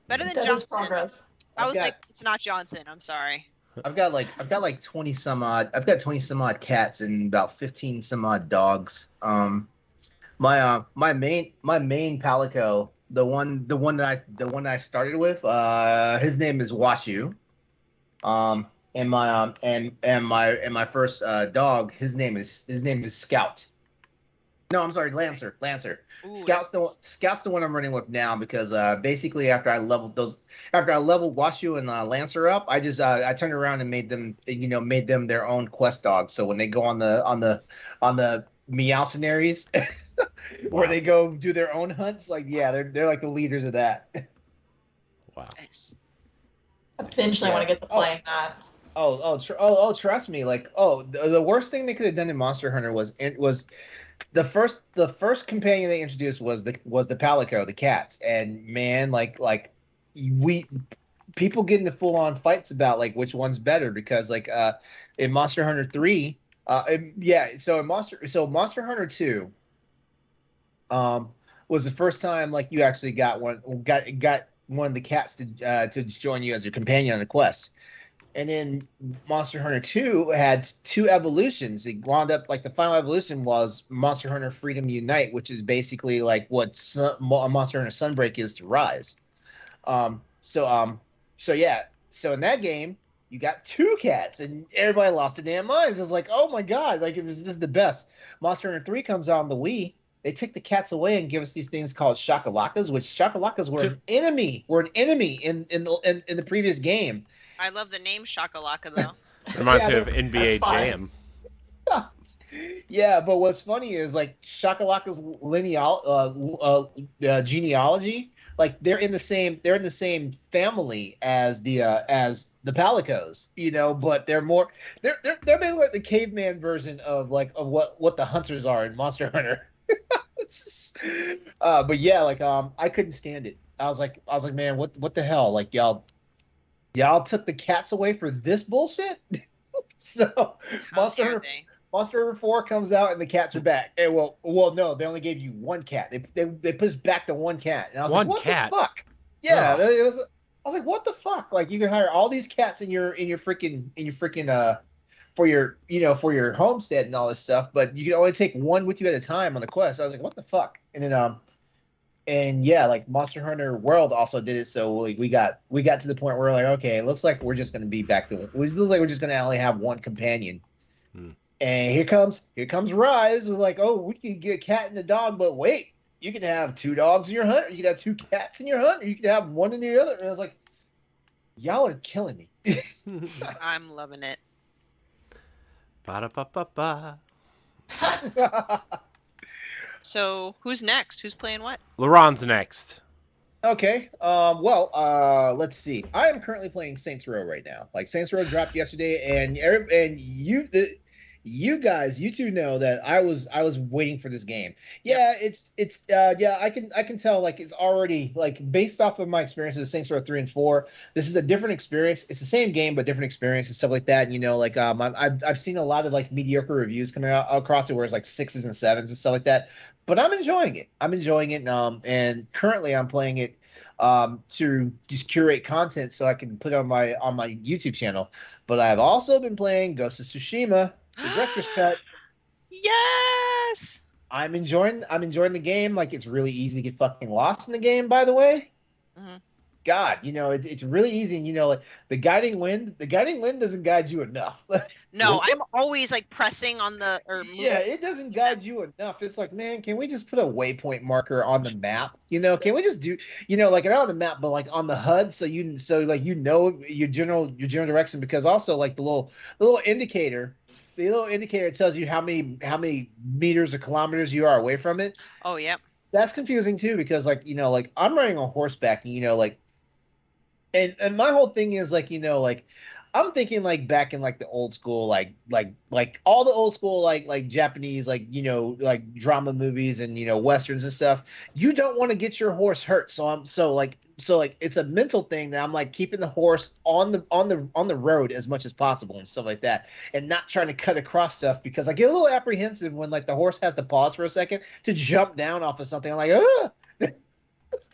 Better than Johnson. That is progress. I was like, it's not Johnson. I'm sorry. I've got like 20 some odd. I've got 20 some odd cats and about 15 some odd dogs. My main Palico, the one that I started with, his name is Washu. And my first dog, his name is Scout. No, I'm sorry, Lancer. Ooh, Scout's the one I'm running with now because basically after I leveled Washu and Lancer up, I turned around and made them their own quest dogs. So when they go on the Meowcenaries where they go do their own hunts, like they're like the leaders of that. Wow. Nice. Eventually, I want to get to playing that. Trust me. Like, the worst thing they could have done in Monster Hunter was the first companion they introduced was the Palico, the cats, and man, people get into full on fights about like which one's better because like in Monster Hunter 3, Monster Hunter 2, was the first time like you actually got one of the cats to join you as your companion on the quest. And then Monster Hunter 2 had 2 evolutions. It wound up like the final evolution was Monster Hunter Freedom Unite, which is basically like what Monster Hunter Sunbreak is to Rise. So in that game you got 2 cats and everybody lost their damn minds. It was like, oh my god, like this is the best. Monster Hunter 3 comes out on the Wii. They took the cats away and give us these things called Shakalakas, which Shakalakas were an enemy. In the previous game. I love the name Shakalaka though. Reminds me of NBA Jam. Yeah, but what's funny is like Shakalaka's genealogy, like they're in the same family as the Palicos, you know, but they're basically like the caveman version of what the hunters are in Monster Hunter. But yeah, like I couldn't stand it. I was like, man, what the hell? Like y'all took the cats away for this bullshit? So Monster Hunter 4 comes out and the cats are back. And well, no, they only gave you 1 cat. They put us back to 1 cat. And I was like, what the fuck? Yeah, I was like, what the fuck? Like you can hire all these cats in your freaking for your homestead and all this stuff, but you can only take 1 with you at a time on the quest. I was like, what the fuck? And then and yeah, like Monster Hunter World also did it. So we got to the point where we're like, okay, it looks like we're just gonna be back to. It looks like we're just gonna only have 1 companion. And here comes Rise. We're like, oh, we can get a cat and a dog, but wait, you can have 2 dogs in your hunt, or you can have 2 cats in your hunt, or you can have 1 in the other. And I was like, Y'all are killing me. I'm loving it. Ba-da-ba-ba-ba. So who's next? Who's playing what? LeRon's next. Okay. Let's see. I am currently playing Saints Row right now. Like Saints Row dropped yesterday, and you guys, you two know that I was waiting for this game. Yeah, I can tell like it's already like based off of my experiences with Saints Row 3 and 4. This is a different experience. It's the same game but different experience and stuff like that. And, you know, like I've seen a lot of like mediocre reviews coming out across it where it's like 6s and 7s and stuff like that. But I'm enjoying it. And currently I'm playing it to just curate content so I can put it on my YouTube channel. But I've also been playing Ghost of Tsushima, the director's cut. Yes. I'm enjoying the game. Like it's really easy to get fucking lost in the game, by the way. Mm-hmm. God, you know, it's really easy. And, you know, like the guiding wind doesn't guide you enough. No, I'm always like pressing on the yeah, it doesn't guide you enough. It's like, man, can we just put a waypoint marker on the map? You know, can we just do, you know, like not on the map, but like on the HUD, so like you know your general direction, because also like the little indicator. The little indicator tells you how many meters or kilometers you are away from it. Oh yeah, that's confusing too, because like, you know, like I'm riding on horseback, and, you know, like, and my whole thing is like, you know, like I'm thinking like back in like the old school, like all the old school like Japanese, like, you know, like drama movies and, you know, westerns and stuff. You don't want to get your horse hurt, so it's a mental thing that I'm like keeping the horse on the road as much as possible and stuff like that, and not trying to cut across stuff, because I get a little apprehensive when like the horse has to pause for a second to jump down off of something. I'm like, ah!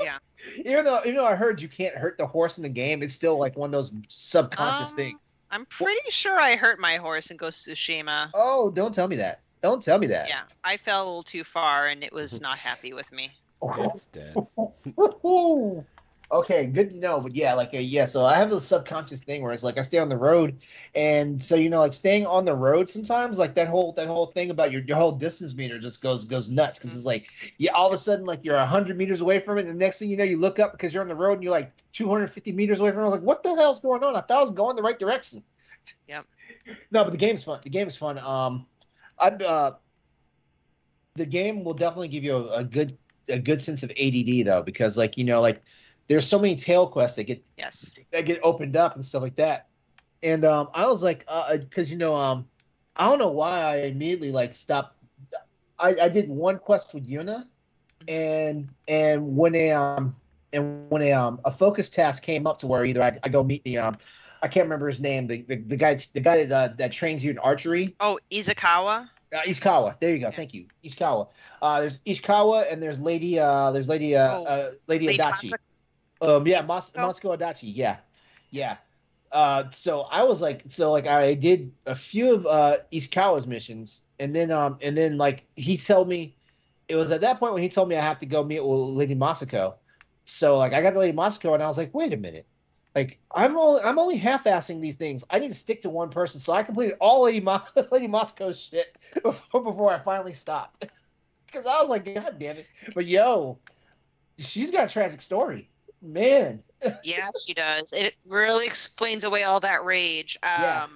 Yeah. Even though I heard you can't hurt the horse in the game, it's still like one of those subconscious things. I'm pretty sure I hurt my horse in Ghost of Tsushima. Oh, don't tell me that. Don't tell me that. Yeah, I fell a little too far, and it was not happy with me. It's dead. Okay, good to know. But yeah, like yeah, so I have this subconscious thing where it's like I stay on the road, and so, you know, like staying on the road sometimes, like that whole thing about your whole distance meter just goes nuts, because it's like, yeah, all of a sudden like you're 100 meters away from it, and the next thing you know, you look up because you're on the road and you're like 250 meters away from it. I was like, what the hell's going on? I thought I was going the right direction. Yep. No, but the game's fun. The game is fun. The game will definitely give you a good sense of ADD though, because like, you know, like there's so many tail quests that get opened up and stuff like that. And I was like, because, you know, I don't know why I immediately like stopped. I did one quest for Yuna, and when a focus task came up to where either I go meet the I can't remember his name, the guy that trains you in archery. Oh, Izukawa. Ishikawa. There you go. Yeah. Thank you, Ishikawa. There's Ishikawa, and there's Lady Adachi. Moscow Adachi. Yeah. So I was like, I did a few of Ishikawa's missions, and then like he told me, it was at that point when he told me I have to go meet with Lady Masako. So like I got to Lady Masako, and I was like, wait a minute, like I'm only half-assing these things. I need to stick to one person. So I completed all Lady Masako's shit before I finally stopped, because I was like, God damn it! But yo, she's got a tragic story. Man. Yeah, she does. It really explains away all that rage. Yeah.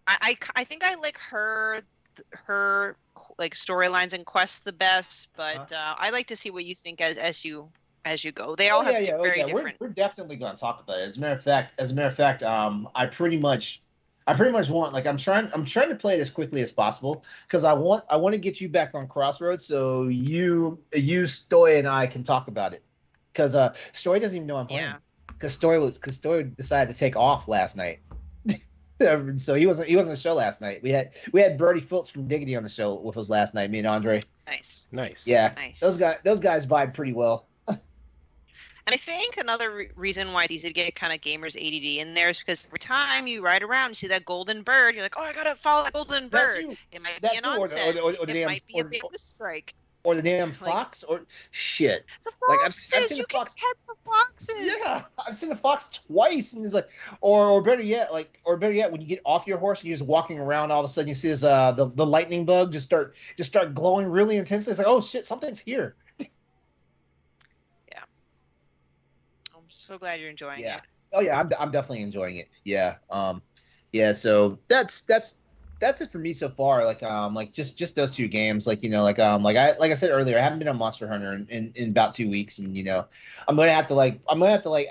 I think I like her like storylines and quests the best, but I like to see what you think as you go. They all have very different. We're definitely going to talk about it. As a matter of fact, I pretty much want, like, I'm trying to play it as quickly as possible, because I want to get you back on Crossroads so you Stoy and I can talk about it. Because Story doesn't even know I'm playing. Because Story decided to take off last night, so he wasn't on the show last night. We had Brody Phillips from Diggity on the show with us last night. Me and Andre. Nice. Yeah. Nice. Those guys vibe pretty well. And I think another reason why it's easy to get kind of gamers ADD in there is because every time you ride around, you see that golden bird, you're like, oh, I gotta follow that golden bird. It might be an onset. It might be a big strike. Or the damn fox, or shit. The foxes, I've seen the fox. Can pet the foxes. Yeah, I've seen the fox twice, and it's like, or better yet, when you get off your horse and you're just walking around, all of a sudden you see this the lightning bug just start glowing really intensely. It's like, oh shit, something's here. Yeah, I'm so glad you're enjoying it. Oh yeah, I'm definitely enjoying it. Yeah. Yeah. So that's it for me so far. Like just those two games. Like I said earlier, I haven't been on Monster Hunter in about 2 weeks, and I'm gonna have to like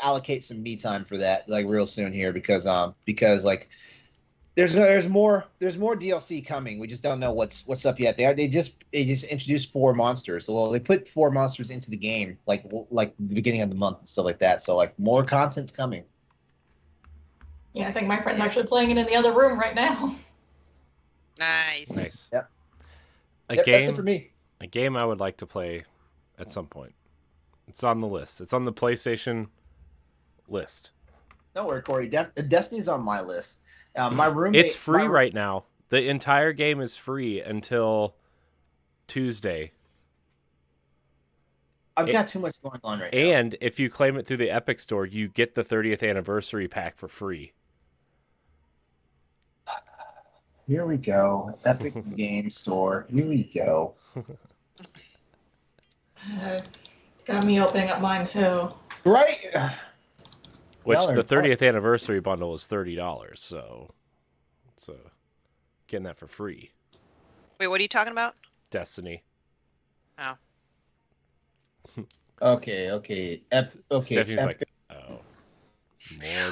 allocate some me time for that like real soon here because like there's more DLC coming. We just don't know what's up yet. They just introduced 4 monsters. Well, they put 4 monsters into the game like the beginning of the month and stuff like that. So like more content's coming. Yeah, I think my friend's actually playing it in the other room right now. Nice. Yep. That's it for me. A game I would like to play at some point. It's on the list. It's on the PlayStation list. Don't worry, Corey. Destiny's on my list. My roommate. It's free right now. The entire game is free until Tuesday. I've got too much going on right now. And if you claim it through the Epic Store, you get the 30th anniversary pack for free. Here we go. Epic Game Store. Here we go. Got me opening up mine too. Right. Which the 30th anniversary bundle is $30, so getting that for free. Wait, what are you talking about? Destiny. Oh. Okay. Stephanie's like, oh.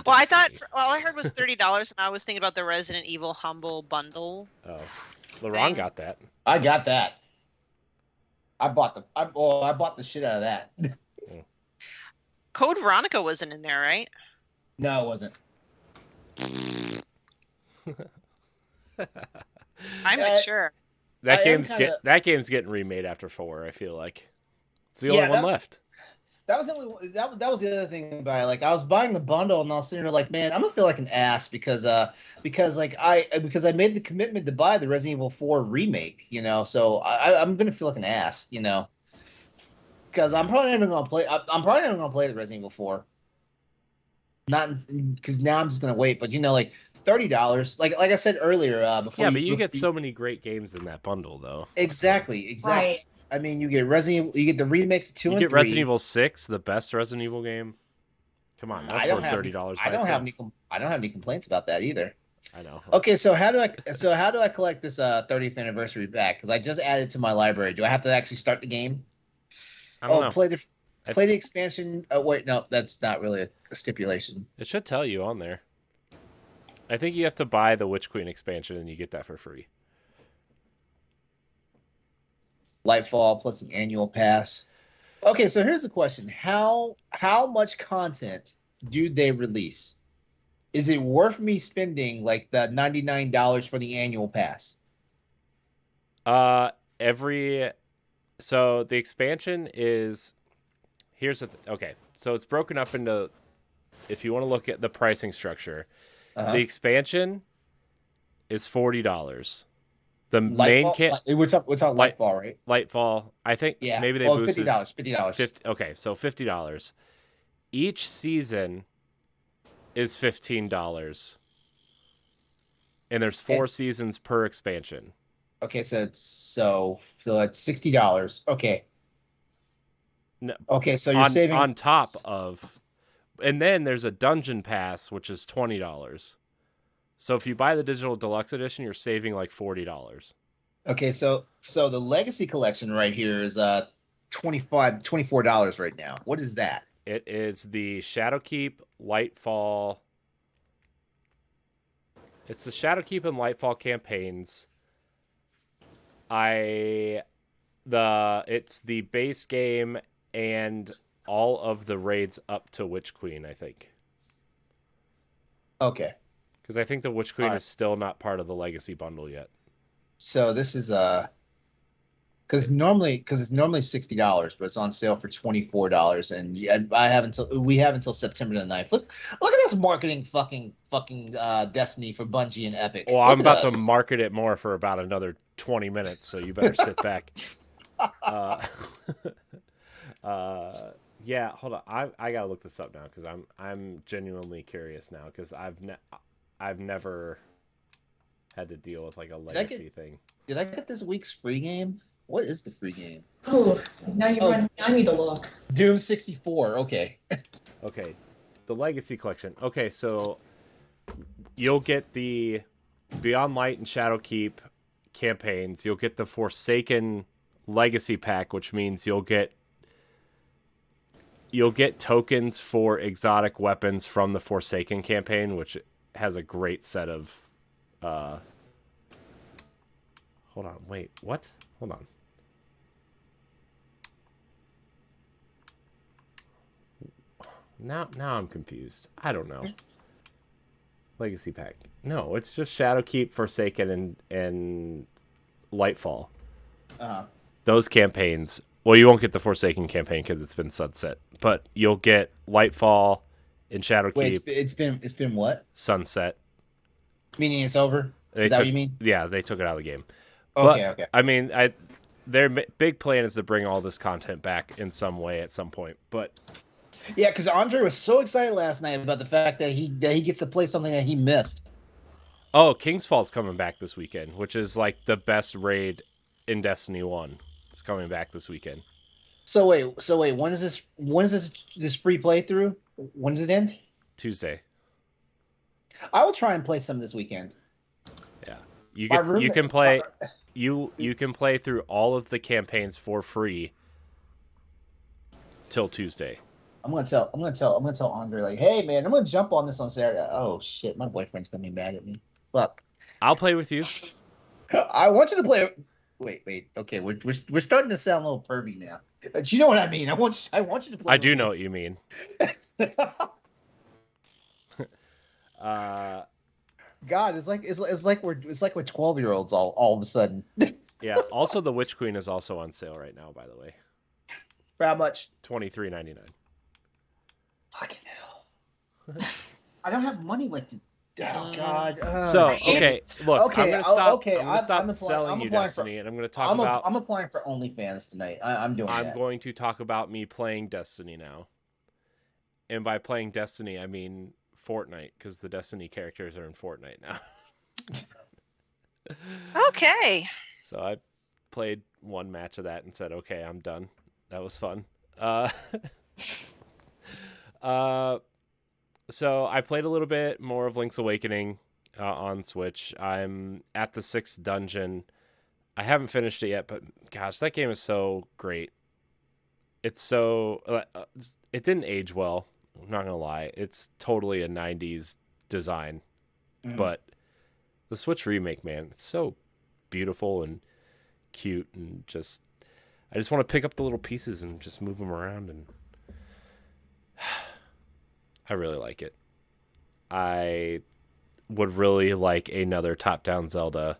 Well, I thought all I heard was $30, and I was thinking about the Resident Evil Humble Bundle. Oh, LeRon got that. I got that. I bought the shit out of that. Code Veronica wasn't in there, right? No, it wasn't. I'm not sure. That game's getting remade after 4. I feel like it's the only one left. That was the other thing about it. Like I was buying the bundle and I was sitting there like, man, I'm gonna feel like an ass because I made the commitment to buy the Resident Evil 4 remake, So I'm gonna feel like an ass, because I'm probably never gonna play. I'm probably never gonna play the Resident Evil 4. Not because now I'm just gonna wait. But like $30, like I said earlier, before. Yeah, but you get so many great games in that bundle, though. Exactly. Right. I mean, you get you get the remakes of 2 and 3. You get Resident Evil 6, the best Resident Evil game. Come on, that's worth $30. I don't have any complaints about that either. I know. Okay, so how do I collect this 30th anniversary back? Because I just added to my library. Do I have to actually start the game? I don't know. Play the expansion. Oh wait, no, that's not really a stipulation. It should tell you on there. I think you have to buy the Witch Queen expansion and you get that for free. Lightfall plus an annual pass. Okay, so here's the question: How much content do they release? Is it worth me spending like the $99 for the annual pass? So the expansion is okay. So it's broken up into, if you want to look at the pricing structure, the expansion is $40. The main we're talking Lightfall, right? Lightfall, I think. Yeah. Maybe they boosted $50. Okay, so $50. Each season is $15, and there's 4 seasons per expansion. Okay, so it's $60. Okay. No, okay, so you're saving on top of, and then there's a dungeon pass which is $20. So if you buy the digital deluxe edition, you're saving like $40. Okay, so the Legacy Collection right here is $24 right now. What is that? It is the Shadowkeep, Lightfall. It's the Shadowkeep and Lightfall campaigns. It's the base game and all of the raids up to Witch Queen, I think. Okay. Because I think the Witch Queen is still not part of the Legacy bundle yet. So this is because it's normally $60, but it's on sale for $24, and we have until September the 9th. Look at us marketing fucking Destiny for Bungie and Epic. Well, I'm about to market it more for about another 20 minutes, so you better sit back. Yeah, hold on. I gotta look this up now because I'm genuinely curious now because I've never had to deal with like a legacy thing. Did I get this week's free game? What is the free game? Oh, now I need to look. Doom 64. Okay. Okay. the Legacy Collection. Okay, so you'll get the Beyond Light and Shadowkeep campaigns. You'll get the Forsaken Legacy Pack, which means you'll get tokens for exotic weapons from the Forsaken campaign, which has a great set of hold on, wait, what? Hold on. Now I'm confused. I don't know. Legacy Pack. No, it's just Shadowkeep, Forsaken, and Lightfall. Those campaigns. Well, you won't get the Forsaken campaign because it's been sunset, but you'll get Lightfall and Shadowkeep. Wait, it's been what? Sunset. Meaning it's over? Is that what you mean? Yeah, they took it out of the game. Okay, okay. I mean, their big plan is to bring all this content back in some way at some point, but. Yeah, because Andre was so excited last night about the fact that he gets to play something that he missed. Oh, King's Fall's coming back this weekend, which is like the best raid in Destiny 1. It's coming back this weekend. So wait, when is this free playthrough? When does it end? Tuesday. I will try and play some this weekend. Yeah. You can play through all of the campaigns for free till Tuesday. I'm gonna tell Andre, like, hey man, I'm gonna jump on this on Saturday. Oh shit, my boyfriend's gonna be mad at me. Fuck. I'll play with you. I want you to play. Wait. Okay, we're starting to sound a little pervy now. But you know what I mean. I want you to play. I do know what you mean. God, it's like we're 12-year-olds all of a sudden. Yeah. Also, the Witch Queen is also on sale right now. By the way. For how much? $23.99. Fucking hell! I don't have money like to. Oh God! So okay, look, okay, I'm gonna stop. Okay, I'm gonna stop I'm selling you Destiny, and I'm gonna talk about. I'm applying for OnlyFans tonight. I'm doing that. I'm going to talk about me playing Destiny now, and by playing Destiny, I mean Fortnite, because the Destiny characters are in Fortnite now. Okay. So I played one match of that and said, "Okay, I'm done." That was fun. So I played a little bit more of Link's Awakening on Switch. I'm at the 6th dungeon. I haven't finished it yet, but gosh, that game is so great. It's so... it didn't age well. I'm not going to lie. It's totally a 90s design. Mm. But the Switch remake, man, it's so beautiful and cute and just... I just want to pick up the little pieces and just move them around, and I really like it. I would really like another top-down Zelda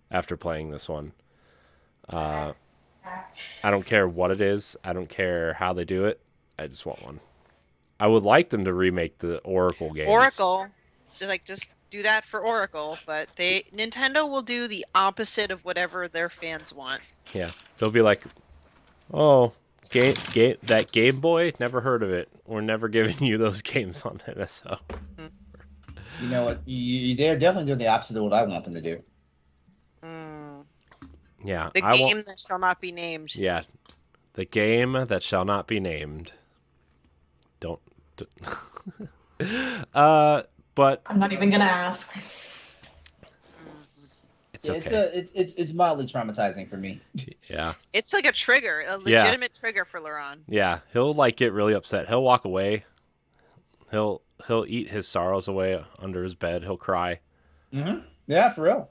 after playing this one. I don't care what it is. I don't care how they do it. I just want one. I would like them to remake the Oracle games. Oracle, just do that for Oracle, but Nintendo will do the opposite of whatever their fans want. Yeah, they'll be like, "Oh, that Game Boy, never heard of it. We're never giving you those games on NSO." You know what? They're definitely doing the opposite of what I want them to do. Yeah, the game that shall not be named. Yeah, the game that shall not be named. Don't. But I'm not even gonna ask. It's okay. It's mildly traumatizing for me. Yeah. It's like a trigger, a legitimate trigger for LeRon. Yeah, he'll get really upset. He'll walk away. He'll eat his sorrows away under his bed. He'll cry. Mm-hmm. Yeah, for real.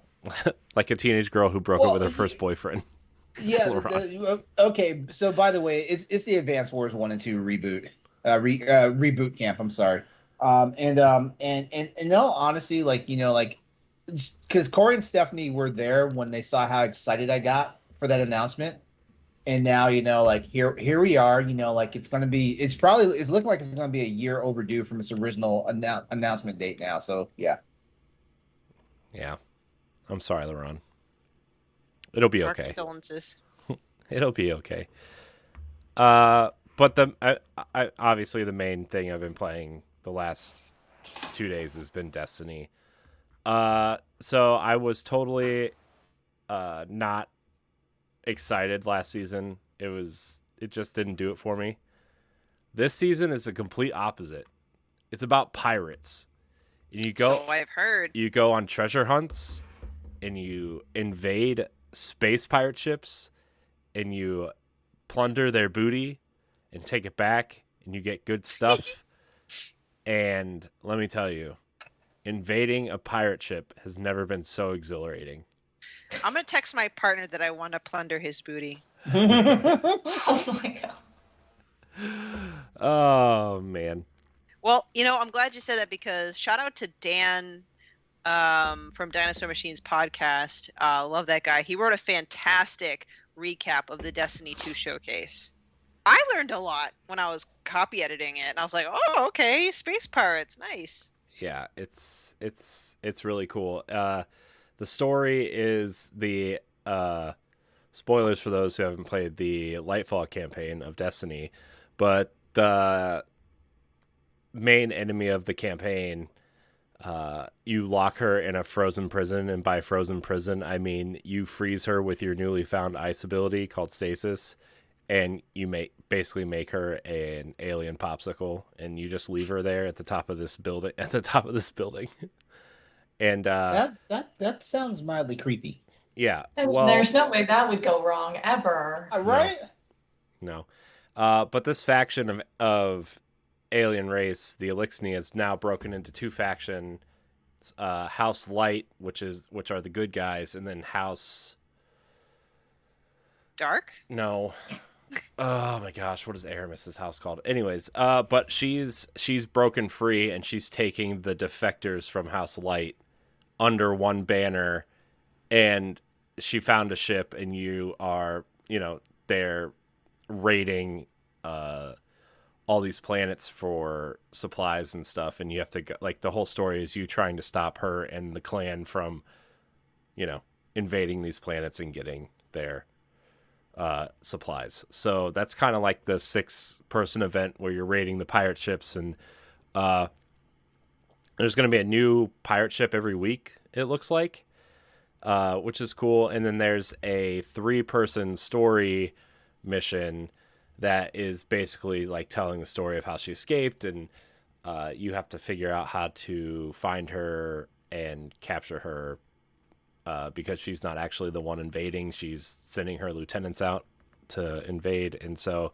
Like a teenage girl who broke up with her first boyfriend. Yeah. Okay. So by the way, it's the Advance Wars 1 and 2 reboot. Reboot camp. I'm sorry. And in all honesty, because Corey and Stephanie were there when they saw how excited I got for that announcement, and now here we are. It's looking like it's gonna be a year overdue from its original announcement date now. So yeah. Yeah, I'm sorry, LeRon. It'll be okay. Condolences. It'll be okay. But I obviously the main thing I've been playing the last 2 days has been Destiny. So I was totally not excited last season. It just didn't do it for me. This season is a complete opposite. It's about pirates. And you go. So I've heard. You go on treasure hunts, and you invade space pirate ships, and you plunder their booty, and take it back, and you get good stuff. And let me tell you, invading a pirate ship has never been so exhilarating. I'm gonna text my partner that I want to plunder his booty. Oh my god. Oh man. Well, I'm glad you said that because shout out to Dan from Dinosaur Machines podcast. Love that guy. He wrote a fantastic recap of the Destiny 2 showcase. I learned a lot when I was copy editing it, and I was like, "Oh, okay, space pirates, nice." Yeah, it's really cool. The story is the spoilers for those who haven't played the Lightfall campaign of Destiny, but the main enemy of the campaign, you lock her in a frozen prison, and by frozen prison, I mean you freeze her with your newly found ice ability called stasis, and you basically make her an alien popsicle, and you just leave her there at the top of this building. And that sounds mildly creepy. yeah, There's no way that would go wrong ever. Right? No. But this faction of alien race, the Elixni, is now broken into two factions. House Light, which are the good guys, and then House Dark? No. Oh my gosh, what is Aramis's house called? Anyways, but she's broken free, and she's taking the defectors from House Light under one banner, and she found a ship, and you are, they're raiding all these planets for supplies and stuff, and you have to go, like, the whole story is you trying to stop her and the clan from, invading these planets and getting their supplies. So that's kind of like the 6-person event where you're raiding the pirate ships, and there's going to be a new pirate ship every week, it looks like, which is cool. And then there's a 3-person story mission that is basically like telling the story of how she escaped, and you have to figure out how to find her and capture her, because she's not actually the one invading. She's sending her lieutenants out to invade. And so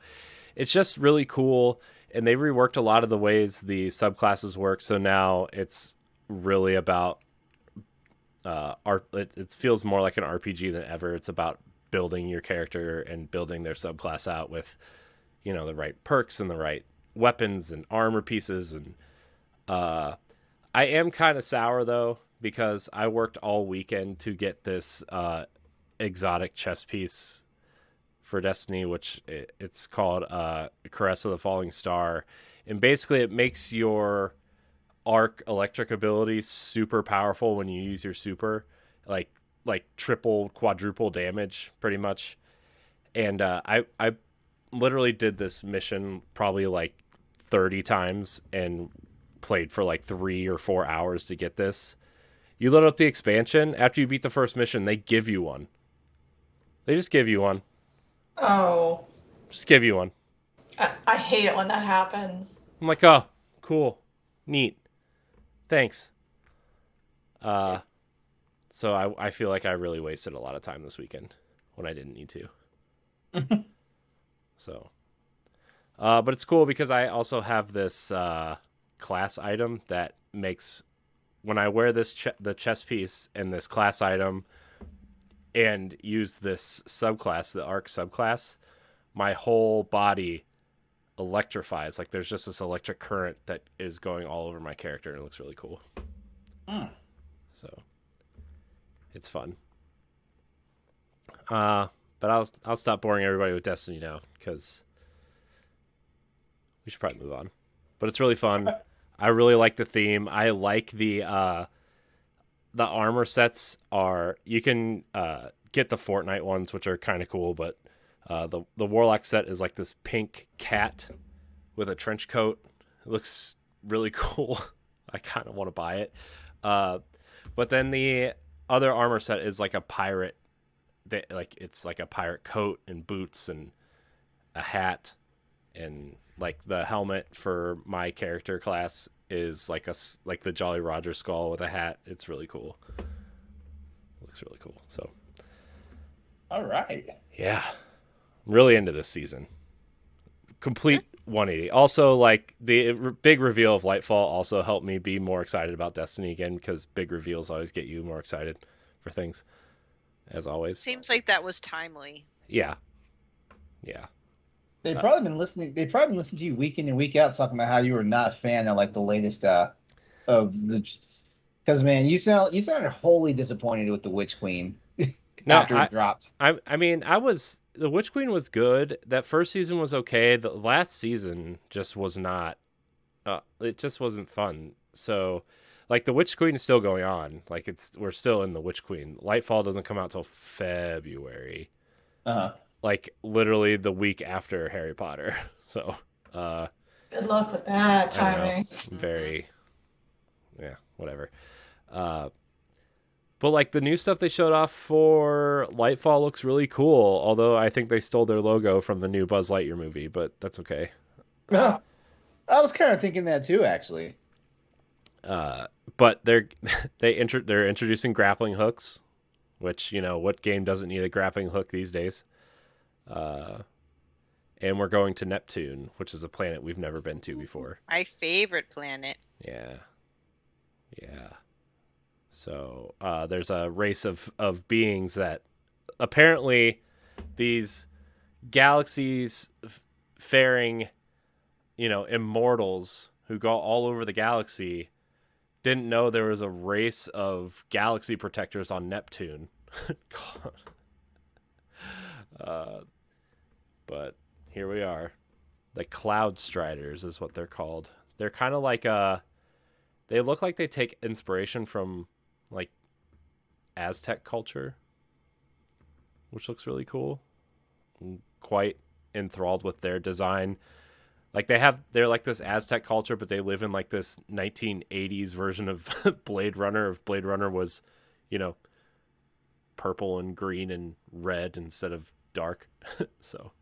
it's just really cool. And they've reworked a lot of the ways the subclasses work. So now it's really about, it feels more like an RPG than ever. It's about building your character and building their subclass out with, the right perks and the right weapons and armor pieces. And I am kind of sour though, because I worked all weekend to get this exotic chess piece for Destiny, which it's called Caress of the Falling Star. And basically it makes your arc electric ability super powerful when you use your super, like triple, quadruple damage pretty much. And I literally did this mission probably like 30 times and played for like 3 or 4 hours to get this. You load up the expansion. After you beat the first mission, they give you one. They just give you one. Oh. Just give you one. I hate it when that happens. I'm like, oh, cool. Neat. Thanks. So I feel like I really wasted a lot of time this weekend when I didn't need to. So. But it's cool because I also have this class item that makes... When I wear this the chess piece and this class item and use this subclass, the arc subclass, my whole body electrifies. Like there's just this electric current that is going all over my character, and it looks really cool. So it's fun. But I'll stop boring everybody with Destiny now, because we should probably move on. But it's really fun. I really like the theme. I like the armor sets are, you can get the Fortnite ones, which are kind of cool, but the Warlock set is like this pink cat with a trench coat. It looks really cool. I kind of want to buy it. But then the other armor set is like a pirate. It's like a pirate coat and boots and a hat, and like the helmet for my character class is like like the Jolly Roger skull with a hat. It's really cool. Looks really cool. So, All right. yeah, I'm really into this season. Complete 180. Also, like the big reveal of Lightfall also helped me be more excited about Destiny again, because big reveals always get you more excited for things, as always. Seems like that was timely. Yeah. They've probably been listening. They've probably been listening to you week in and week out talking about how you were not a fan of like the latest of the. Because man, you sounded wholly disappointed with the Witch Queen after it dropped. I mean, the Witch Queen was good. That first season was okay. The last season just was not. It just wasn't fun. So, like, the Witch Queen is still going on. Like, we're still in the Witch Queen. Lightfall doesn't come out till February. Like literally the week after Harry Potter. So, Good luck with that timing. Very, yeah, whatever. But like the new stuff they showed off for Lightfall looks really cool. Although I think they stole their logo from the new Buzz Lightyear movie, but that's okay. I was kind of thinking that too, actually. But they're introducing grappling hooks, which, you know, what game doesn't need a grappling hook these days? And we're going to Neptune, which is a planet we've never been to before. My favorite planet. Yeah. So there's a race of beings that apparently these galaxies faring, you know, immortals who go all over the galaxy didn't know there was a race of galaxy protectors on Neptune. But here we are. The Cloud Striders is what they're called. They're kind of like they look like they take inspiration from like Aztec culture, which looks really cool. I'm quite enthralled with their design. Like they're like this Aztec culture, but they live in like this 1980s version of Blade Runner. If Blade Runner was, you know, purple and green and red instead of dark. So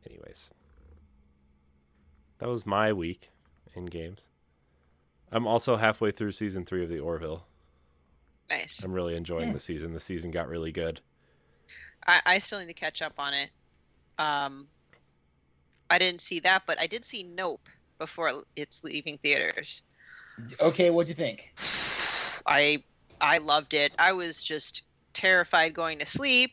anyways, that was my week in games. I'm also halfway through season 3 of the Orville. Nice. I'm really enjoying the season. The season got really good. I still need to catch up on it. I didn't see that, but I did see Nope before it's leaving theaters. Okay, what'd you think? I loved it. I was just terrified going to sleep.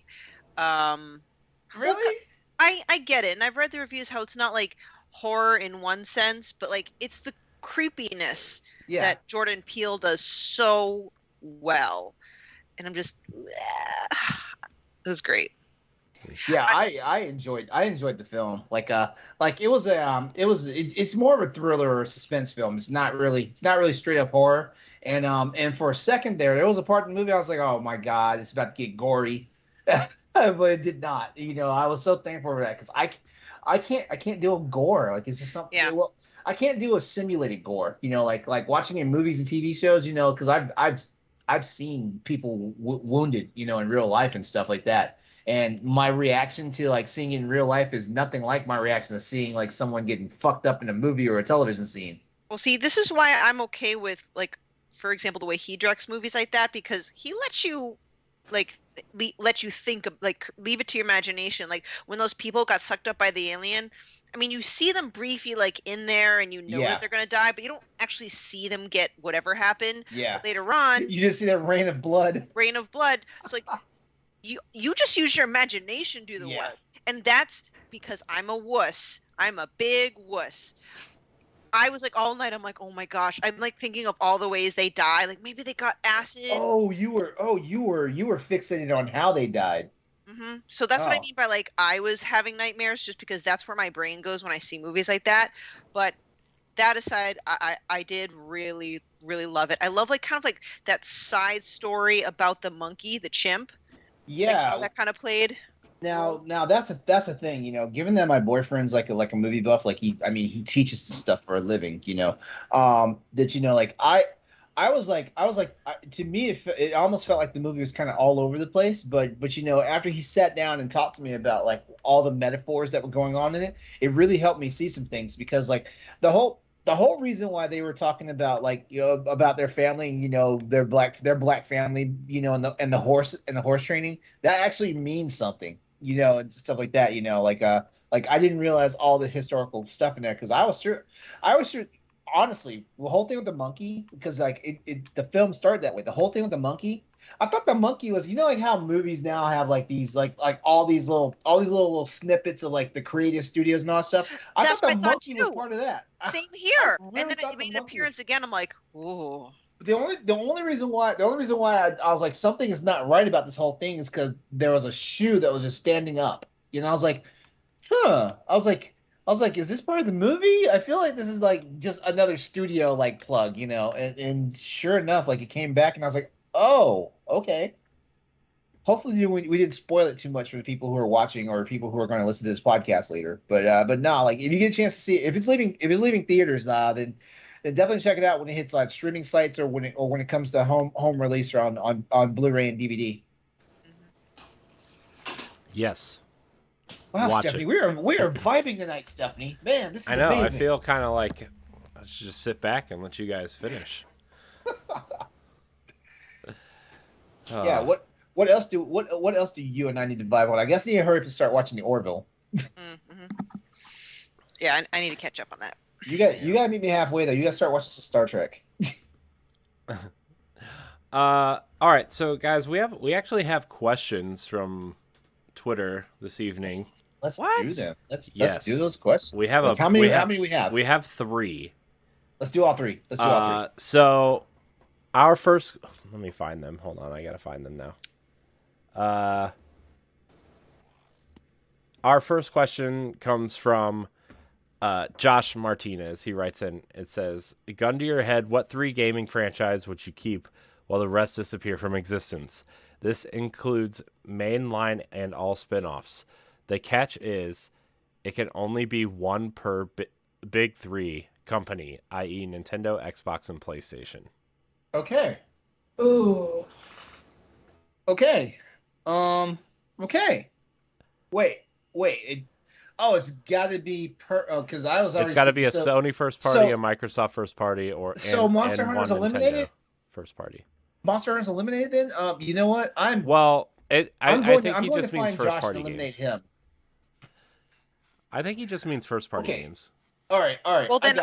Really? I get it, and I've read the reviews how it's not like horror in one sense, but like it's the creepiness that Jordan Peele does so well, and I'm just, it was great. Yeah, I enjoyed the film. Like it was it's more of a thriller or suspense film. It's not really straight up horror. And for a second there was a part in the movie I was like, oh my god, it's about to get gory, but it did not. You know, I was so thankful for that because I can't do a gore. Like it's just something. Yeah. Well, I can't do a simulated gore. You know, like watching in movies and TV shows. You know, because I've seen people wounded. You know, in real life and stuff like that. And my reaction to like seeing it in real life is nothing like my reaction to seeing like someone getting fucked up in a movie or a television scene. Well, see, this is why I'm okay with, like, for example, the way he directs movies like that, because he lets you, like, let you think, like, leave it to your imagination. Like, when those people got sucked up by the alien, I mean, you see them briefly, like, in there, and you know that they're going to die, but you don't actually see them get whatever happened. Yeah. But later on... You just see that rain of blood. It's like... You just use your imagination to do the work. And that's because I'm a wuss. I'm a big wuss. I was like all night, I'm like, oh my gosh. I'm like thinking of all the ways they die. Like maybe they got acid. You were fixated on how they died. Mm-hmm. So that's what I mean by like I was having nightmares, just because that's where my brain goes when I see movies like that. But that aside, I did really, really love it. I love like kind of like that side story about the monkey, the chimp. Yeah, like how that kind of played. Now that's a thing, you know. Given that my boyfriend's like a movie buff, like he teaches this stuff for a living, you know. That you know, like to me, it almost felt like the movie was kind of all over the place. But you know, after he sat down and talked to me about like all the metaphors that were going on in it, it really helped me see some things because like the whole reason why they were talking about like about their family, their black family, and the horse training, that actually means something, and stuff like that, like I didn't realize all the historical stuff in there because I was sure. Honestly, the whole thing with the monkey, because like the film started that way. The whole thing with the monkey, I thought the monkey was, like how movies now have like these like all these little snippets of like the creative studios and all that stuff. I thought the monkey was part of that. Same here. Really, and then it made an appearance again. I'm like, ooh. The only reason why I was like something is not right about this whole thing is because there was a shoe that was just standing up. I was like, huh. I was like, is this part of the movie? I feel like this is like just another studio like plug, and sure enough, like it came back and I was like, oh, okay. Hopefully we didn't spoil it too much for the people who are watching or people who are going to listen to this podcast later. But no, like if you get a chance to see it, if it's leaving theaters, then definitely check it out when it hits like streaming sites or when it comes to home release or on Blu-ray and DVD. Yes. Wow, Watch Stephanie, it. we are vibing tonight, Stephanie. Man, this is I know. amazing. I feel kind of like I should just sit back and let you guys finish. Yeah. What else do you and I need to vibe on? I guess I need to hurry up and start watching the Orville. Mm-hmm. Yeah, I need to catch up on that. You got to meet me halfway though. You got to start watching some Star Trek. All right, so guys, we actually have questions from Twitter this evening. Let's What? do them. Let's Yes. do those questions. We have Like, how many we have? We have 3. Let's do all three. So our first, let me find them. Hold on, I gotta find them now. Our first question comes from Josh Martinez. He writes in. It says, "Gun to your head, what 3 gaming franchise would you keep while the rest disappear from existence? This includes mainline and all spin-offs. The catch is, it can only be one per big 3 company, i.e. Nintendo, Xbox, and PlayStation." Okay. Ooh. Okay. Okay. Wait. It's got to be because I was already. It's got to be a Sony first party, a Microsoft first party, Monster and Hunter's one eliminated. Nintendo first party. Monster Hunter's eliminated. Then, you know what? I think he just means first party games. Him. I think he just means first party games. All right. Well, then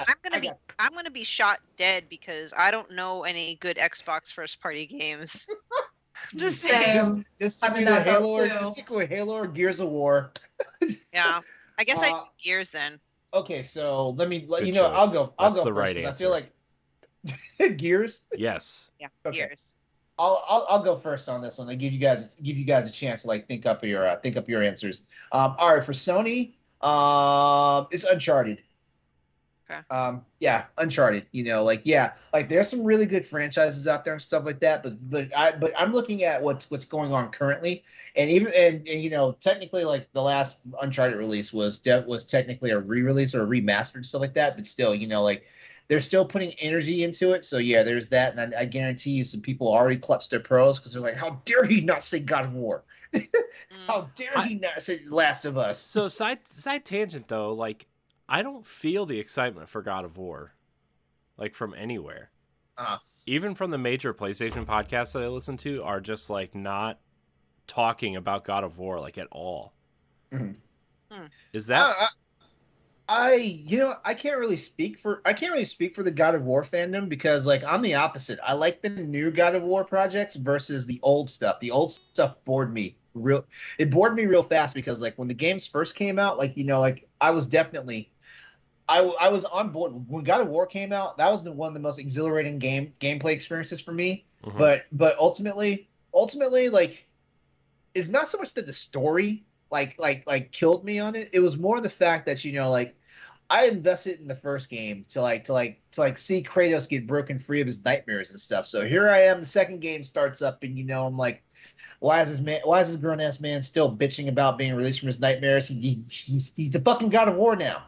I'm gonna be shot dead because I don't know any good Xbox first party games. Just saying. Just stick with Halo or Gears of War. Yeah, I guess I do Gears then. Okay, so let me let Good you know. choice. I'll That's go the first. right I feel like Gears. Yes. Yeah, Okay. Gears. I'll go first on this one. I give you guys a chance to like think up your answers. All right, for Sony, it's Uncharted. Okay. Yeah, Uncharted. There's some really good franchises out there and stuff like that. But I'm looking at what's going on currently, and technically like the last Uncharted release was technically a re-release or a remastered stuff like that. But still, they're still putting energy into it. So yeah, there's that, and I guarantee you some people already clutched their pearls because they're like, how dare he not say God of War? How dare he not say Last of Us? So side tangent though, like, I don't feel the excitement for God of War, like, from anywhere. Even from the major PlayStation podcasts that I listen to are just like not talking about God of War like at all. Mm-hmm. Is that? I can't really speak for the God of War fandom because like I'm the opposite. I like the new God of War projects versus the old stuff. The old stuff bored me real fast because like when the games first came out, I was definitely. I was on board when God of War came out. That was one of the most exhilarating gameplay experiences for me. Mm-hmm. But ultimately, like, it's not so much that the story like killed me on it. It was more the fact that I invested in the first game to see Kratos get broken free of his nightmares and stuff. So here I am. The second game starts up, and I'm like, why is this grown ass man still bitching about being released from his nightmares? He's the fucking God of War now.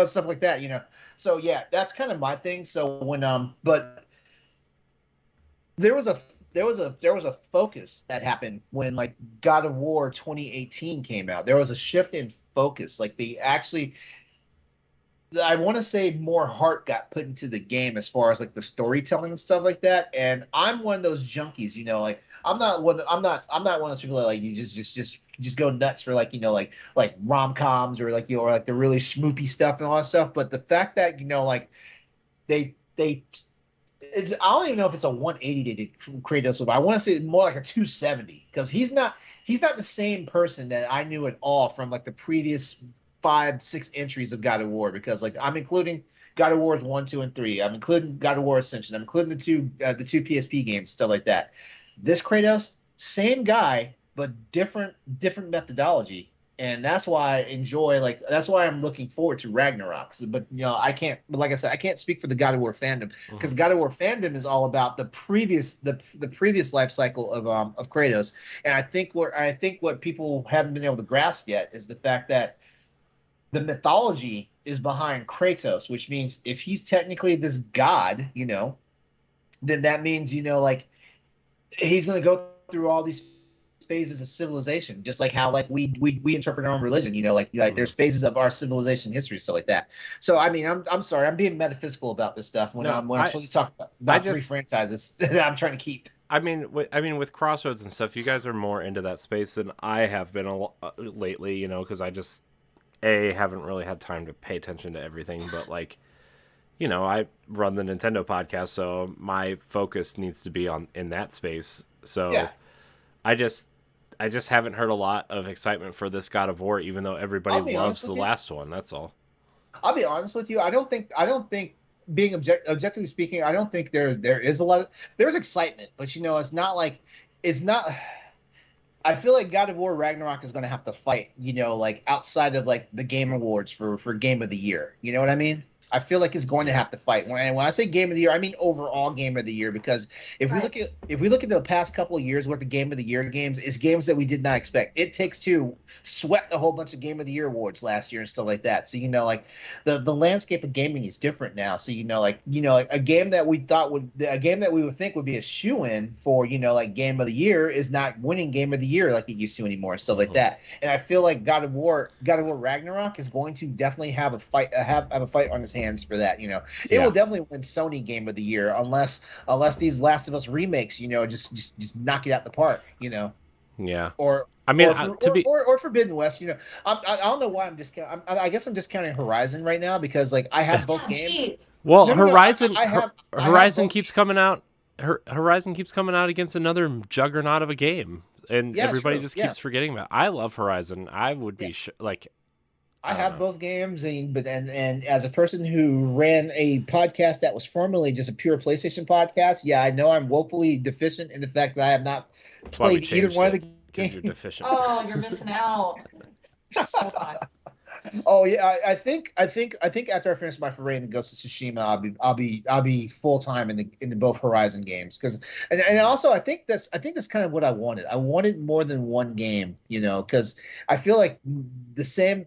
stuff like that. So yeah, that's kind of my thing. So when but there was a focus that happened when like God of War 2018 came out. There was a shift in focus. Like they actually, I want to say more heart got put into the game as far as like the storytelling and stuff like that. And I'm one of those junkies, like I'm not one of those people that like you just go nuts for like like rom-coms or like or like the really schmoopy stuff and all that stuff. But the fact that like they I don't even know if it's a 180 to Kratos, but I want to say more like a 270 because he's not the same person that I knew at all from like the previous 5-6 entries of God of War, because like I'm including God of Wars 1, 2, and 3. I'm including God of War Ascension. I'm including the two PSP games, stuff like that. This Kratos, same guy, but different methodology. And that's why I enjoy, that's why I'm looking forward to Ragnarok. But I can't. But like I said, I can't speak for the God of War fandom because God of War fandom is all about the previous life cycle of Kratos. And I think what people haven't been able to grasp yet is the fact that the mythology is behind Kratos, which means if he's technically this god, then that means like he's going to go through all these phases of civilization, just like how like we interpret our own religion, like there's phases of our civilization history, stuff like that. So I mean, I'm sorry, I'm being metaphysical about this stuff when I'm supposed to talk about 3 franchises that I'm trying to keep. I mean, with Crossroads and stuff, you guys are more into that space than I have been lately, because I just haven't really had time to pay attention to everything, but like, I run the Nintendo podcast, so my focus needs to be in that space. So yeah. I just haven't heard a lot of excitement for this God of War, even though everybody loves the last one. That's all. I'll be honest with you. I don't think being objectively speaking, I don't think there is there's excitement, but it's not. I feel like God of War Ragnarok is going to have to fight, like outside of like the Game Awards for Game of the Year. You know what I mean? I feel like it's going to have to fight. When I say Game of the Year, I mean overall Game of the Year, because if we look at the past couple of years worth of Game of the Year games, it's games that we did not expect. It Takes Two swept a whole bunch of Game of the Year awards last year and stuff like that. So like the landscape of gaming is different now. So like a game that we would think would be a shoo-in for like Game of the Year is not winning Game of the Year like it used to anymore and stuff like that. And I feel like God of War Ragnarok is going to definitely have a fight on his hands for that. It will definitely win Sony Game of the Year unless these Last of Us remakes just knock it out the park. Yeah. Or I mean, or Forbidden West. I don't know why I guess I'm just counting Horizon right now because like I have both games. Well, Horizon Horizon keeps coming out. Horizon keeps coming out against another juggernaut of a game, and everybody just keeps forgetting about it. I love Horizon. I would be I have both games, and as a person who ran a podcast that was formerly just a pure PlayStation podcast, I know I'm woefully deficient in the fact that I have not played either one of the games. You're deficient. Oh, you're missing out. So fun. Oh yeah, I think after I finish my foray into Ghost of Tsushima, I'll be full time in the both Horizon games because and also I think that's kind of what I wanted. I wanted more than one game, because I feel like the same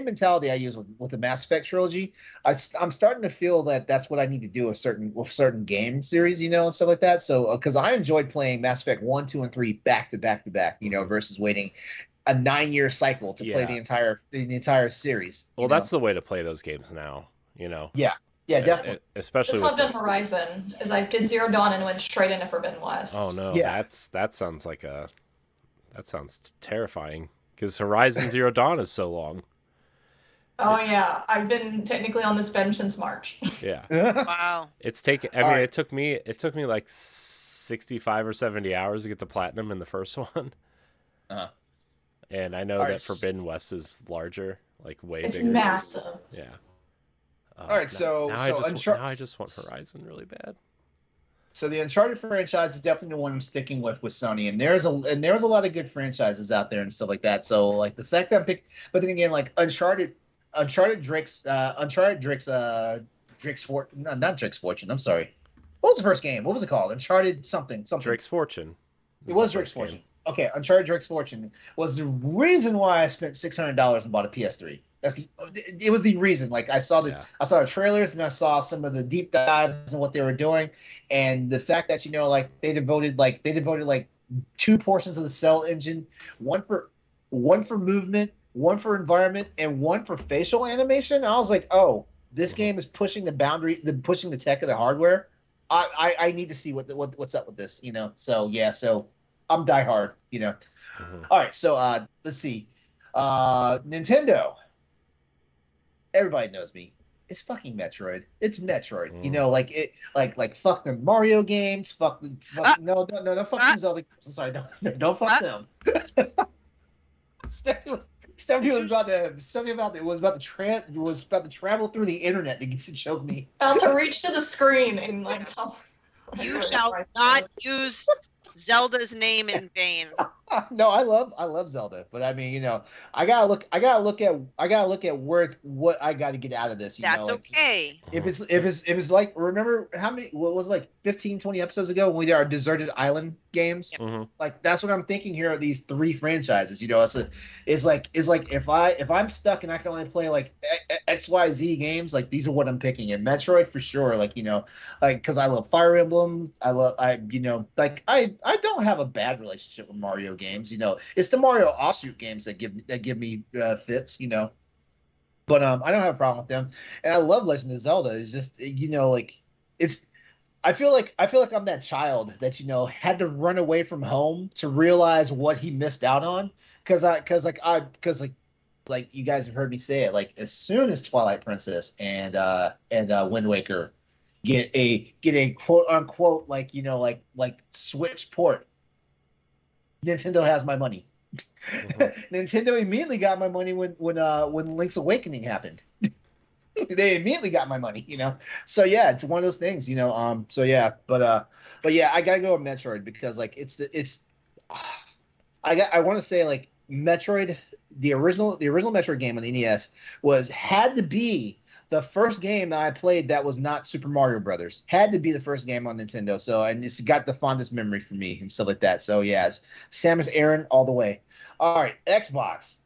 mentality I use with the Mass Effect trilogy. I'm starting to feel that that's what I need to do with certain game series, and stuff like that. So because I enjoyed playing Mass Effect 1, 2, and 3 back to back, versus waiting a 9-year cycle to play the entire series. Well, that's the way to play those games now, Yeah, definitely. Especially that's what I've done Horizon, is I did Zero Dawn and went straight into Forbidden West. Oh no, that sounds terrifying because Horizon Zero Dawn is so long. Oh yeah, I've been technically on this bench since March. Yeah. Wow. It's taken. I mean, it took me like 65 or 70 hours to get to platinum in the first one. And I know that Forbidden West is larger, like way bigger. It's massive. Yeah. All right, now I just want Horizon really bad. So the Uncharted franchise is definitely the one I'm sticking with Sony, and there's a lot of good franchises out there and stuff like that. So like the fact that I picked, but then again, like Uncharted Drake's Fortune. Not Drake's Fortune. I'm sorry. What was the first game? What was it called? Uncharted something. Drake's Fortune. It was Drake's Fortune. okay, Uncharted Drake's Fortune was the reason why I spent $600 and bought a PS3. It was the reason. Like I saw the trailers and I saw some of the deep dives and what they were doing, and the fact that like they devoted like 2 portions of the Cell engine, one for movement, one for environment, and one for facial animation. I was like, oh, this game is pushing the boundary, pushing the tech of the hardware. I need to see what's up with this, So yeah, so I'm diehard, All right, so let's see, Nintendo. Everybody knows me. It's fucking Metroid. It's Metroid. Like fuck them Mario games. Fuck no, fuck them Zelda games. I'm sorry, don't fuck them. Stephanie was about to travel through the internet to choke me. About to reach to the screen and like. You shall not use Zelda's name in vain. No, I love Zelda, but I mean, I gotta look at what I got to get out of this. That's okay. If it's like, remember what was it, like 15, 20 episodes ago when we did our deserted island games? Mm-hmm. Like that's what I'm thinking here of these 3 franchises. It's like if I'm stuck and I can only play like XYZ games, like these are what I'm picking. And Metroid for sure, like because I love Fire Emblem, I don't have a bad relationship with Mario games. It's the Mario offshoot games that give me fits. But I don't have a problem with them, and I love Legend of Zelda. It's just I feel like I'm that child that had to run away from home to realize what he missed out on. Because you guys have heard me say it. Like as soon as Twilight Princess and Wind Waker get a quote unquote like Switch port, Nintendo has my money. Mm-hmm. Nintendo immediately got my money when Link's Awakening happened. They immediately got my money, So yeah, it's one of those things, So yeah, but yeah, I gotta go with Metroid because like I want to say like Metroid, the original Metroid game on the NES had to be the first game that I played that was not Super Mario Brothers. Had to be the first game on Nintendo. So, and it's got the fondest memory for me and stuff like that. So, yeah, it's Samus Aran all the way. All right, Xbox.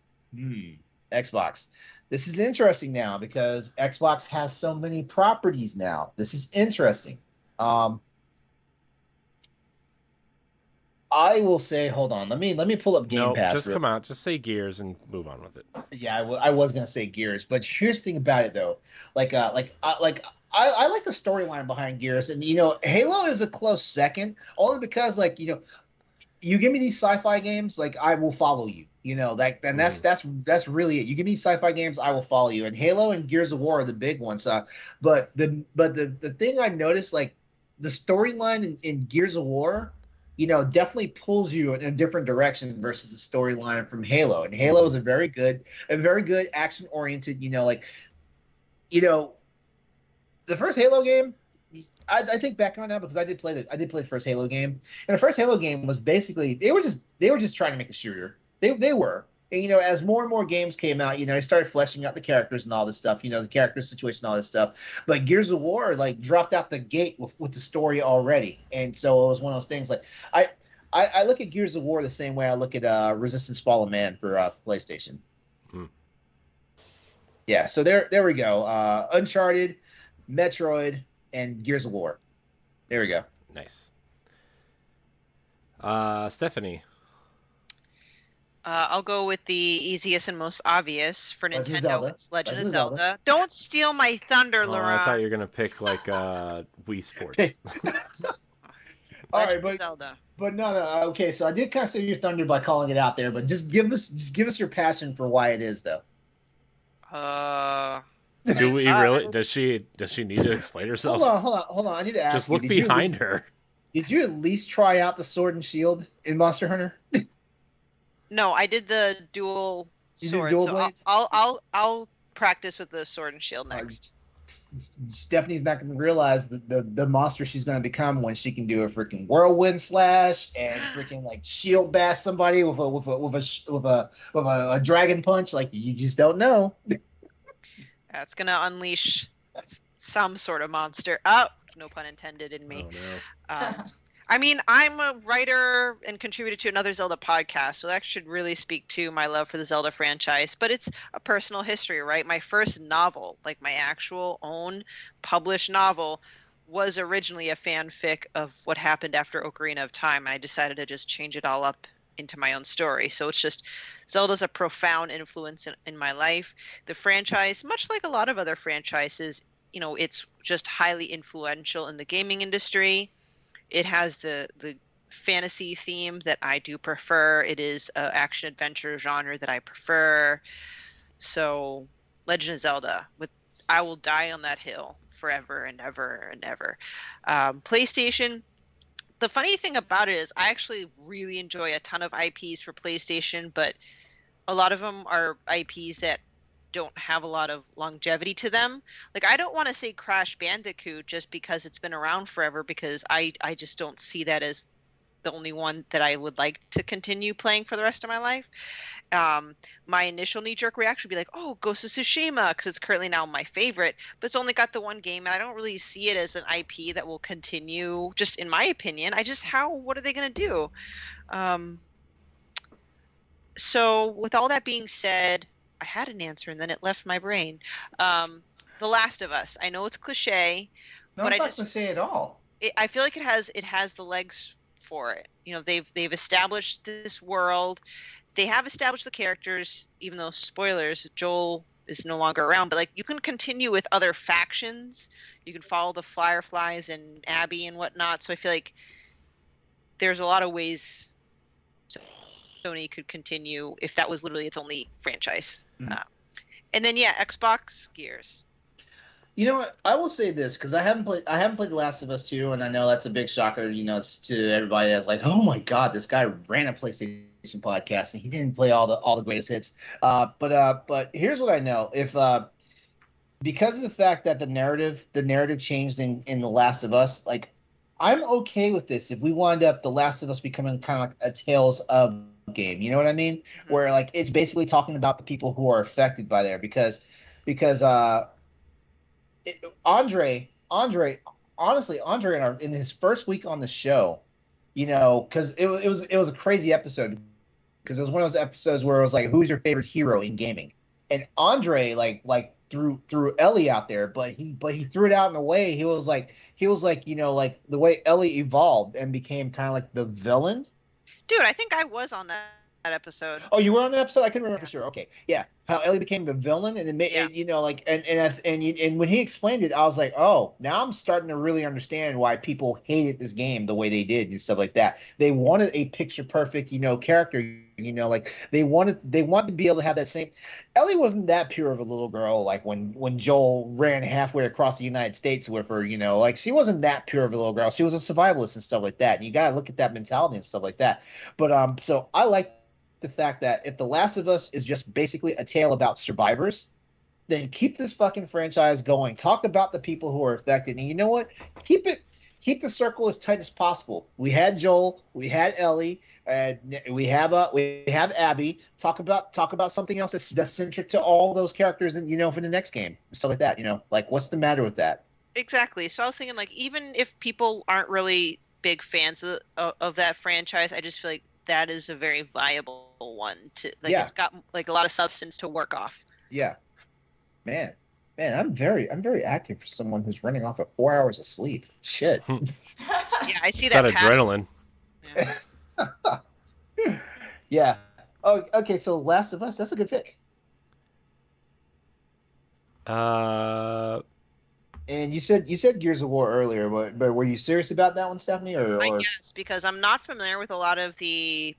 Xbox. This is interesting now because Xbox has so many properties now. This is interesting. I will say, hold on. Let me pull up Game Pass. Just come out. Just say Gears and move on with it. Yeah, I was gonna say Gears, but here's the thing about it though. I like the storyline behind Gears, and Halo is a close second, only because you give me these sci-fi games, like I will follow you. That's really it. You give me sci-fi games, I will follow you. And Halo and Gears of War are the big ones. But the thing I noticed, like the storyline in Gears of War, definitely pulls you in a different direction versus the storyline from Halo. And Halo is a very good action-oriented, the first Halo game, I think back on that because I did play the first Halo game. And the first Halo game was basically they were just trying to make a shooter. They were. And, as more and more games came out, they started fleshing out the characters and all this stuff, the character situation, all this stuff. But Gears of War, dropped out the gate with the story already. And so it was one of those things I look at Gears of War the same way I look at Resistance Fall of Man for PlayStation. Yeah, so there we go. Uncharted, Metroid, and Gears of War. There we go. Nice. Stephanie. I'll go with the easiest and most obvious for Nintendo. It's Legend of Zelda. Zelda. Don't steal my thunder, LeRon. I thought you were gonna pick Wii Sports. All right, Zelda. But no. Okay, so I did kind of steal your thunder by calling it out there, but just give us your passion for why it is, though. Do we really? Does she need to explain herself? Hold on. I need to ask. Just look behind her. Did you at least try out the Sword and Shield in Monster Hunter? No, I did the dual sword. Dual so blades? I'll practice with the sword and shield next. Stephanie's not going to realize the monster she's going to become when she can do a freaking whirlwind slash and freaking shield bash somebody with a dragon punch. Like you just don't know. That's going to unleash some sort of monster. Oh, no pun intended in me. Oh, no. I mean, I'm a writer and contributor to another Zelda podcast, so that should really speak to my love for the Zelda franchise. But it's a personal history, right? My first novel, like my actual own published novel, was originally a fanfic of what happened after Ocarina of Time, and I decided to just change it all up into my own story. So it's just Zelda's a profound influence in my life. The franchise, much like a lot of other franchises, it's just highly influential in the gaming industry. It has the fantasy theme that I do prefer. It is an action adventure genre that I prefer. So Legend of Zelda, I will die on that hill forever and ever and ever. PlayStation, the funny thing about it is I actually really enjoy a ton of IPs for PlayStation, but a lot of them are IPs that don't have a lot of longevity to them. Like, I don't want to say Crash Bandicoot just because it's been around forever, because I just don't see that as the only one that I would like to continue playing for the rest of my life. My initial knee-jerk reaction would be like, oh, Ghost of Tsushima, because it's currently now my favorite, but it's only got the one game, and I don't really see it as an IP that will continue, just in my opinion. What are they going to do? So with all that being said, I had an answer and then it left my brain. The Last of Us. I know it's cliche, No, but it's not cliche at all. I feel like it has the legs for it. They've established this world. They have established the characters, even though, spoilers, Joel is no longer around. But like, you can continue with other factions. You can follow the Fireflies and Abby and whatnot. So I feel like there's a lot of ways Sony could continue if that was literally its only franchise. And then Xbox Gears. You know what? I will say this, because I haven't played The Last of Us 2, and I know that's a big shocker. It's to everybody that's like, oh my god, this guy ran a PlayStation podcast and he didn't play all the greatest hits. But here's what I know: if because of the fact that the narrative changed in The Last of Us, like, I'm okay with this if we wind up The Last of Us becoming kind of like a Tales of game. You know what I mean? Mm-hmm. Where like it's basically talking about the people who are affected by there, because Andre, honestly, in his first week on the show, because it was a crazy episode, because it was one of those episodes where it was like, who's your favorite hero in gaming? And Andre like threw Ellie out there, but he threw it out in a way he was like like the way Ellie evolved and became kind of like the villain. Dude, I think I was on that episode. Oh, you were on that episode? I couldn't remember for sure. Okay, yeah, how Ellie became the villain, and it made and when he explained it, I was like, oh, now I'm starting to really understand why people hated this game the way they did and stuff like that. They wanted a picture perfect, character. Like they wanted to be able to have that same. Ellie wasn't that pure of a little girl, like when Joel ran halfway across the United States with her. Like she wasn't that pure of a little girl. She was a survivalist and stuff like that. And you gotta look at that mentality and stuff like that. But so I like the fact that if The Last of Us is just basically a tale about survivors, then keep this fucking franchise going. Talk about the people who are affected, and you know what? Keep the circle as tight as possible. We had Joel, we had Ellie, we have Abby. Talk about something else that's centric to all those characters, and for the next game and stuff like that. Like what's the matter with that? Exactly. So I was thinking, like, even if people aren't really big fans of that franchise, I just feel like that is a very viable one to It's got like a lot of substance to work off. Yeah, man, I'm very active for someone who's running off at 4 hours of sleep. Shit. Yeah, I see it's that adrenaline. Yeah. Yeah. Oh, okay. So Last of Us, that's a good pick. And you said Gears of War earlier, but were you serious about that one, Stephanie? Or I guess because I'm not familiar with a lot of the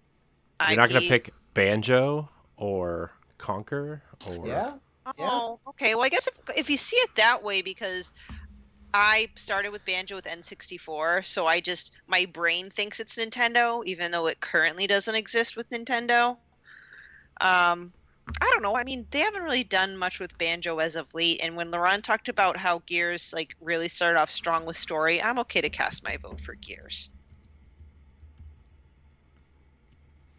IPs. You're not going to pick Banjo or Conquer? Or... Yeah. Oh, okay. Well, I guess if you see it that way, because I started with Banjo with N64, so my brain thinks it's Nintendo, even though it currently doesn't exist with Nintendo. I don't know. I mean, they haven't really done much with Banjo as of late. And when LeRon talked about how Gears really started off strong with story, I'm okay to cast my vote for Gears.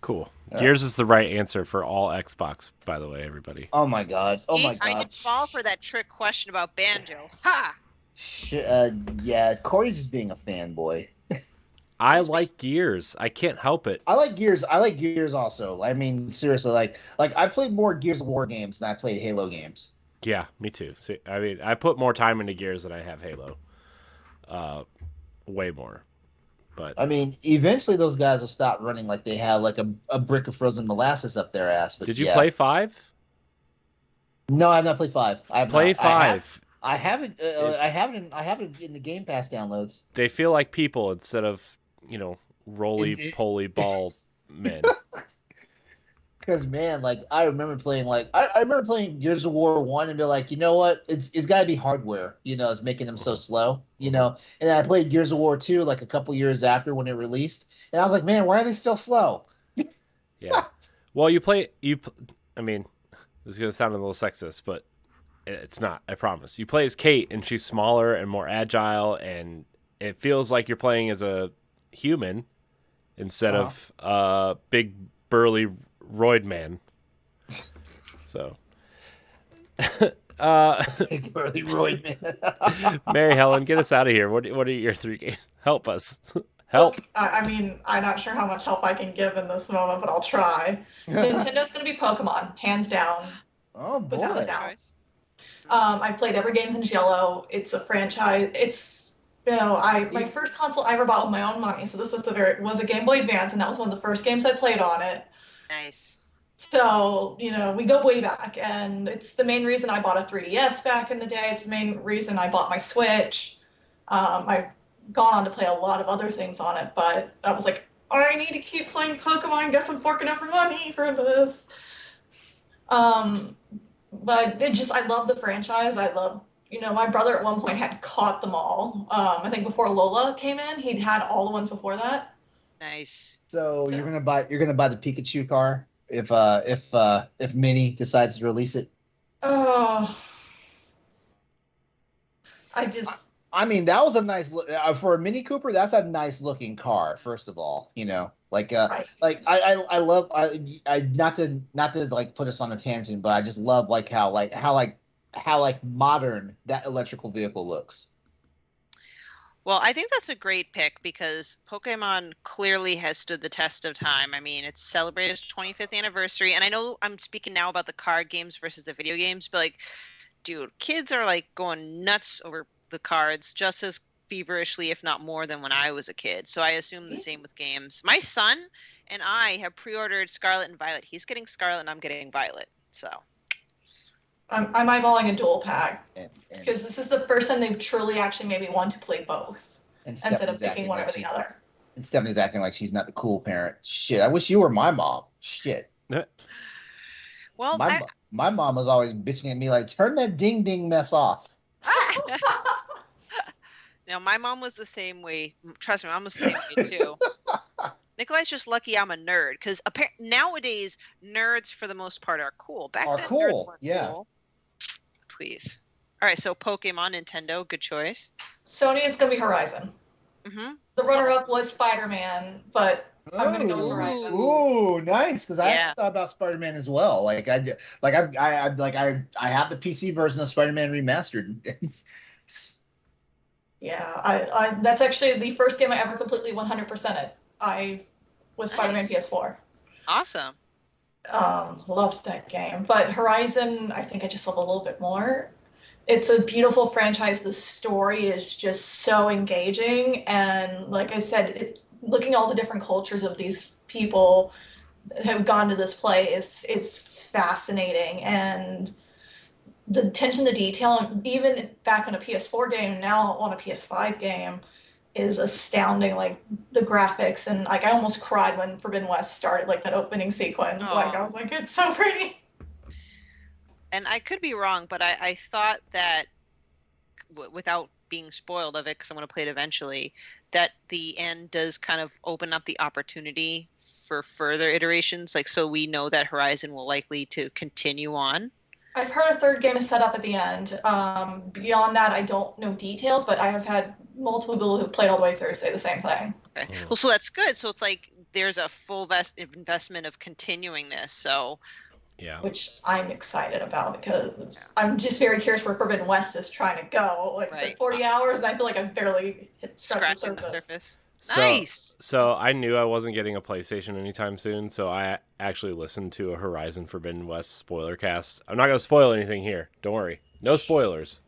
Cool. Yeah. Gears is the right answer for all Xbox, by the way, everybody. Oh my god. Oh my god. I didn't fall for that trick question about Banjo. Ha! Yeah, Corey's just being a fanboy. I like Gears. I can't help it. I like Gears. I like Gears also. I mean, seriously, like I played more Gears of War games than I played Halo games. Yeah, me too. See, I mean, I put more time into Gears than I have Halo. Way more. But I mean, eventually those guys will stop running like they have like a brick of frozen molasses up their ass. But did you play 5? No, I've not played 5. I play 5. I haven't. I haven't in the Game Pass downloads. They feel like people instead of roly-poly ball men. Because man, like I remember playing I remember playing Gears of War 1 and be like, you know what? It's got to be hardware. It's making them so slow. And I played Gears of War 2 like a couple years after when it released, and I was like, man, why are they still slow? Yeah. Well, I mean, this is gonna sound a little sexist, but it's not. I promise. You play as Kate, and she's smaller and more agile, and it feels like you're playing as a human instead of big burly roid man. So Big burly roid man. Mary-Helen, get us out of here. What are your 3 games? Help us. Help. I mean, I'm not sure how much help I can give in this moment, but I'll try. Nintendo's going to be Pokemon, hands down. Oh boy. Without a doubt. I've played every game since Yellow. It's a franchise. It's my first console I ever bought with my own money. So this was was a Game Boy Advance, and that was one of the first games I played on it. Nice. So, we go way back, and it's the main reason I bought a 3DS back in the day. It's the main reason I bought my Switch. I've gone on to play a lot of other things on it, but I was like, I need to keep playing Pokemon. Guess I'm forking over money for this. But I love the franchise. I love, my brother at one point had caught them all. I think before Lola came in, he'd had all the ones before that. Nice. So you're gonna buy the Pikachu car if Minnie decides to release it. Oh, I mean, that was a nice for a Mini Cooper. That's a nice looking car. First of all, right. I love not to like put us on a tangent, but I just love how modern that electrical vehicle looks. Well, I think that's a great pick because Pokemon clearly has stood the test of time. I mean, it's celebrated its 25th anniversary, and I know I'm speaking now about the card games versus the video games, but dude, kids are going nuts over the cards just as feverishly, if not more, than when I was a kid. So I assume the same with games. My son and I have pre-ordered Scarlet and Violet. He's getting Scarlet, and I'm getting Violet. So I'm eyeballing a dual pack because this is the first time they've truly actually made me want to play both instead of picking one over the other. And Stephanie's acting like she's not the cool parent. Shit, I wish you were my mom. Shit. Well, my mom was always bitching at me like, turn that ding ding mess off. Now, my mom was the same way. Trust me, my mom was the same way too. Nikolai's just lucky I'm a nerd because nowadays nerds for the most part are cool. Back then, cool. nerds weren't Yeah. cool. Please. All right, so Pokemon, Nintendo, good choice. Sony, it's gonna be Horizon. Mm-hmm. The runner-up was Spider-Man, but I'm gonna go with Horizon. Ooh, nice! Because I actually thought about Spider-Man as well. I have the PC version of Spider-Man remastered. Yeah, I that's actually the first game I ever completely 100%ed. I was Spider-Man PS4. Awesome. Loved that game. But Horizon, I think I just love a little bit more. It's a beautiful franchise. The story is just so engaging. And like I said, looking at all the different cultures of these people that have gone to this place, it's fascinating. And the attention to detail, even back on a PS4 game, now on a PS5 game, is astounding. Like the graphics, and I almost cried when Forbidden West started, that opening sequence. Aww. I was like, it's so pretty. And I could be wrong, but I thought that without being spoiled of it, because I'm going to play it eventually, that the end does kind of open up the opportunity for further iterations. So we know that Horizon will likely to continue on. I've heard a third game is set up at the end. Beyond that, I don't know details, but I have had multiple people who played all the way through say the same thing. Okay. Well, so that's good. So it's there's a full investment of continuing this. So, yeah, which I'm excited about because I'm just very curious where Forbidden West is trying to go. It's 40 hours, and I feel like I've barely scratched the surface. Nice. So I knew I wasn't getting a PlayStation anytime soon, so I actually listened to a Horizon Forbidden West spoiler cast. I'm not going to spoil anything here. Don't worry. No spoilers.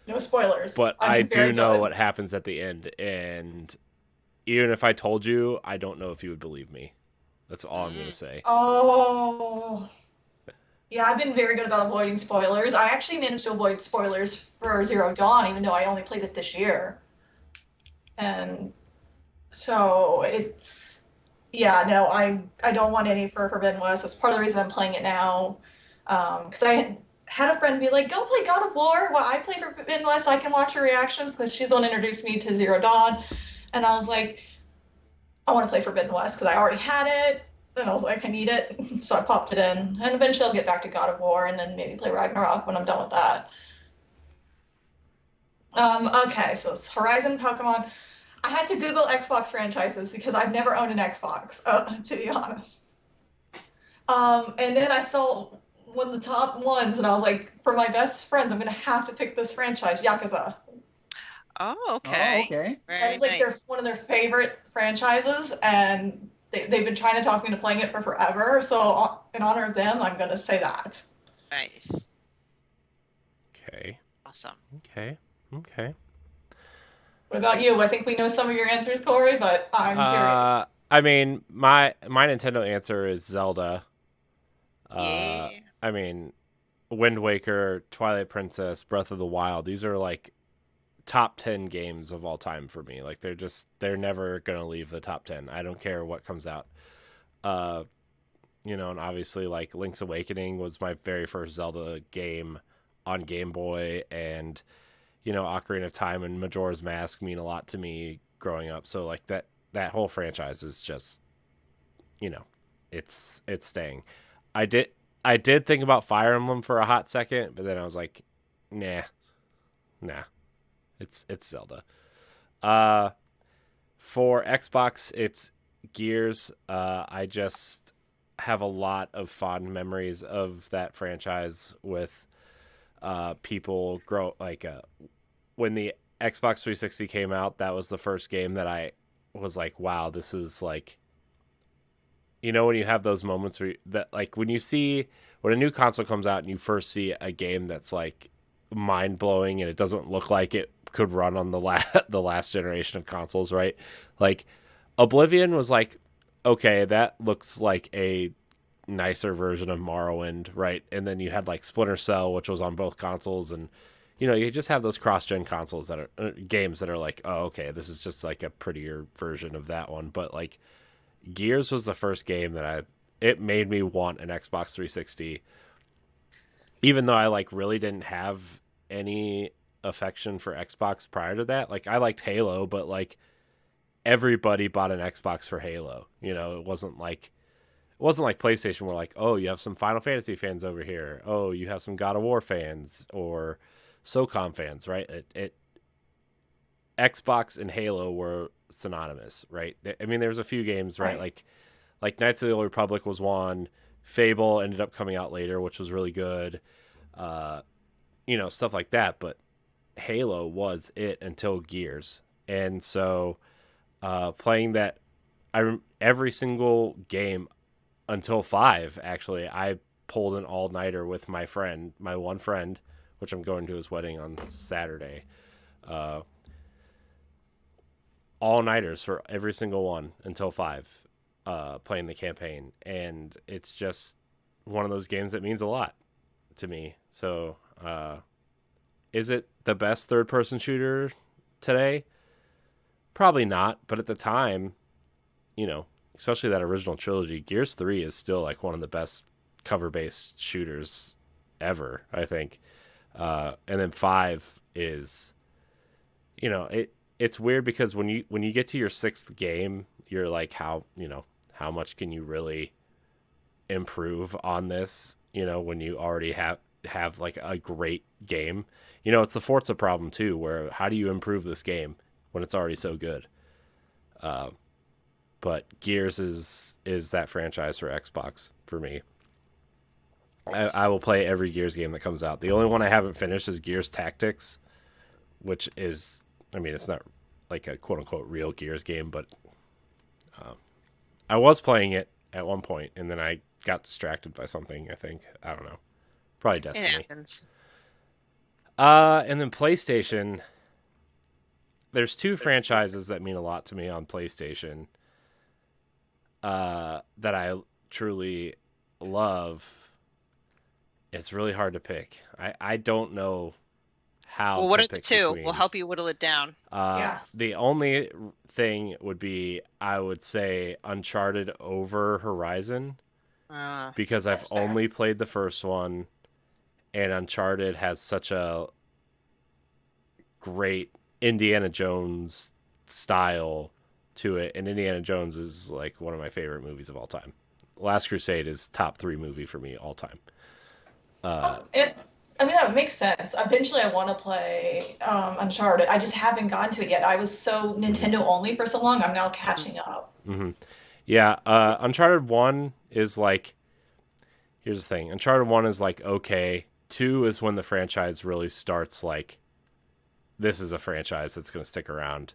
No spoilers. But I'm I very do know good. what happens at the end, and even if I told you, I don't know if you would believe me. That's all I'm going to say. Oh. Yeah, I've been very good about avoiding spoilers. I actually managed to avoid spoilers for Zero Dawn, even though I only played it this year. And so it's, yeah, no, I don't want any for Forbidden West. That's part of the reason I'm playing it now. Because I had a friend be like, go play God of War while I play for Forbidden West so I can watch her reactions, because she's the one who introduced me to Zero Dawn. And I was like, I want to play Forbidden West because I already had it. And I was like, I need it. So I popped it in. And eventually I'll get back to God of War and then maybe play Ragnarok when I'm done with that. Okay, so it's Horizon, Pokemon. I had to Google Xbox franchises because I've never owned an Xbox, to be honest. And then I saw one of the top ones, and I was like, for my best friends, I'm going to have to pick this franchise, Yakuza. Oh, okay. Oh, okay. Very That's like nice. one of their favorite franchises, and they've been trying to talk me into playing it for forever. So in honor of them, I'm going to say that. Nice. Okay. Awesome. Okay. What about you? I think we know some of your answers, Corey, but I'm curious. I mean, my Nintendo answer is Zelda. Yeah. I mean, Wind Waker, Twilight Princess, Breath of the Wild. These are like top 10 games of all time for me. Like they're never gonna leave the top 10. I don't care what comes out. And obviously like Link's Awakening was my very first Zelda game on Game Boy, and Ocarina of Time and Majora's Mask mean a lot to me growing up. So like that whole franchise is just, it's staying. I did think about Fire Emblem for a hot second, but then I was like, nah, it's Zelda. For Xbox, it's Gears. I just have a lot of fond memories of that franchise with people when the Xbox 360 came out. That was the first game that I was like, wow, this is like, when you have those moments when a new console comes out and you first see a game that's like mind blowing and it doesn't look like it could run on the last generation of consoles, right? Like Oblivion was like, okay, that looks like a nicer version of Morrowind, right? And then you had like Splinter Cell, which was on both consoles, and you just have those cross-gen consoles that are games that are like, oh, okay, this is just like a prettier version of that one. But like Gears was the first game that it made me want an Xbox 360, even though I like really didn't have any affection for Xbox prior to that. Like I liked Halo, but like everybody bought an Xbox for Halo. It wasn't like PlayStation where like, oh, you have some Final Fantasy fans over here. Oh, you have some God of War fans or SOCOM fans, right? Xbox and Halo were synonymous, right? I mean, there's a few games, right? Like Knights of the Old Republic was one. Fable ended up coming out later, which was really good. Stuff like that. But Halo was it until Gears. And so playing that, every single game until 5, actually, I pulled an all-nighter with my one friend, which I'm going to his wedding on Saturday. All-nighters for every single one until 5, playing the campaign. And it's just one of those games that means a lot to me. So, is it the best third-person shooter today? Probably not, but at the time, especially that original trilogy, Gears 3 is still like one of the best cover-based shooters ever, I think. And then 5 is, it's weird because when you get to your 6th game, you're like, how much can you really improve on this? When you already have like a great game. It's the Forza problem too, where how do you improve this game when it's already so good? But Gears is that franchise for Xbox for me. I will play every Gears game that comes out. The only one I haven't finished is Gears Tactics, which is, I mean, it's not like a quote unquote real Gears game, but I was playing it at one point, and then I got distracted by something, I think. I don't know. Probably It Destiny. happens. And then PlayStation. There's two franchises that mean a lot to me on PlayStation that I truly love. It's really hard to pick. I don't know how Well, what to are the pick two? between. We'll help you whittle it down. Yeah. The only thing would be, I would say, Uncharted over Horizon, because I've That's fair. only played the first one, and Uncharted has such a great Indiana Jones style to it, and Indiana Jones is like one of my favorite movies of all time. Last Crusade is top 3 movie for me all time. That makes sense. Eventually, I want to play Uncharted. I just haven't gotten to it yet. I was so Nintendo only for so long. I'm now catching up. Mm-hmm. Yeah, Uncharted 1 is like... Here's the thing. Uncharted 1 is like, okay. 2 is when the franchise really starts, like, this is a franchise that's going to stick around.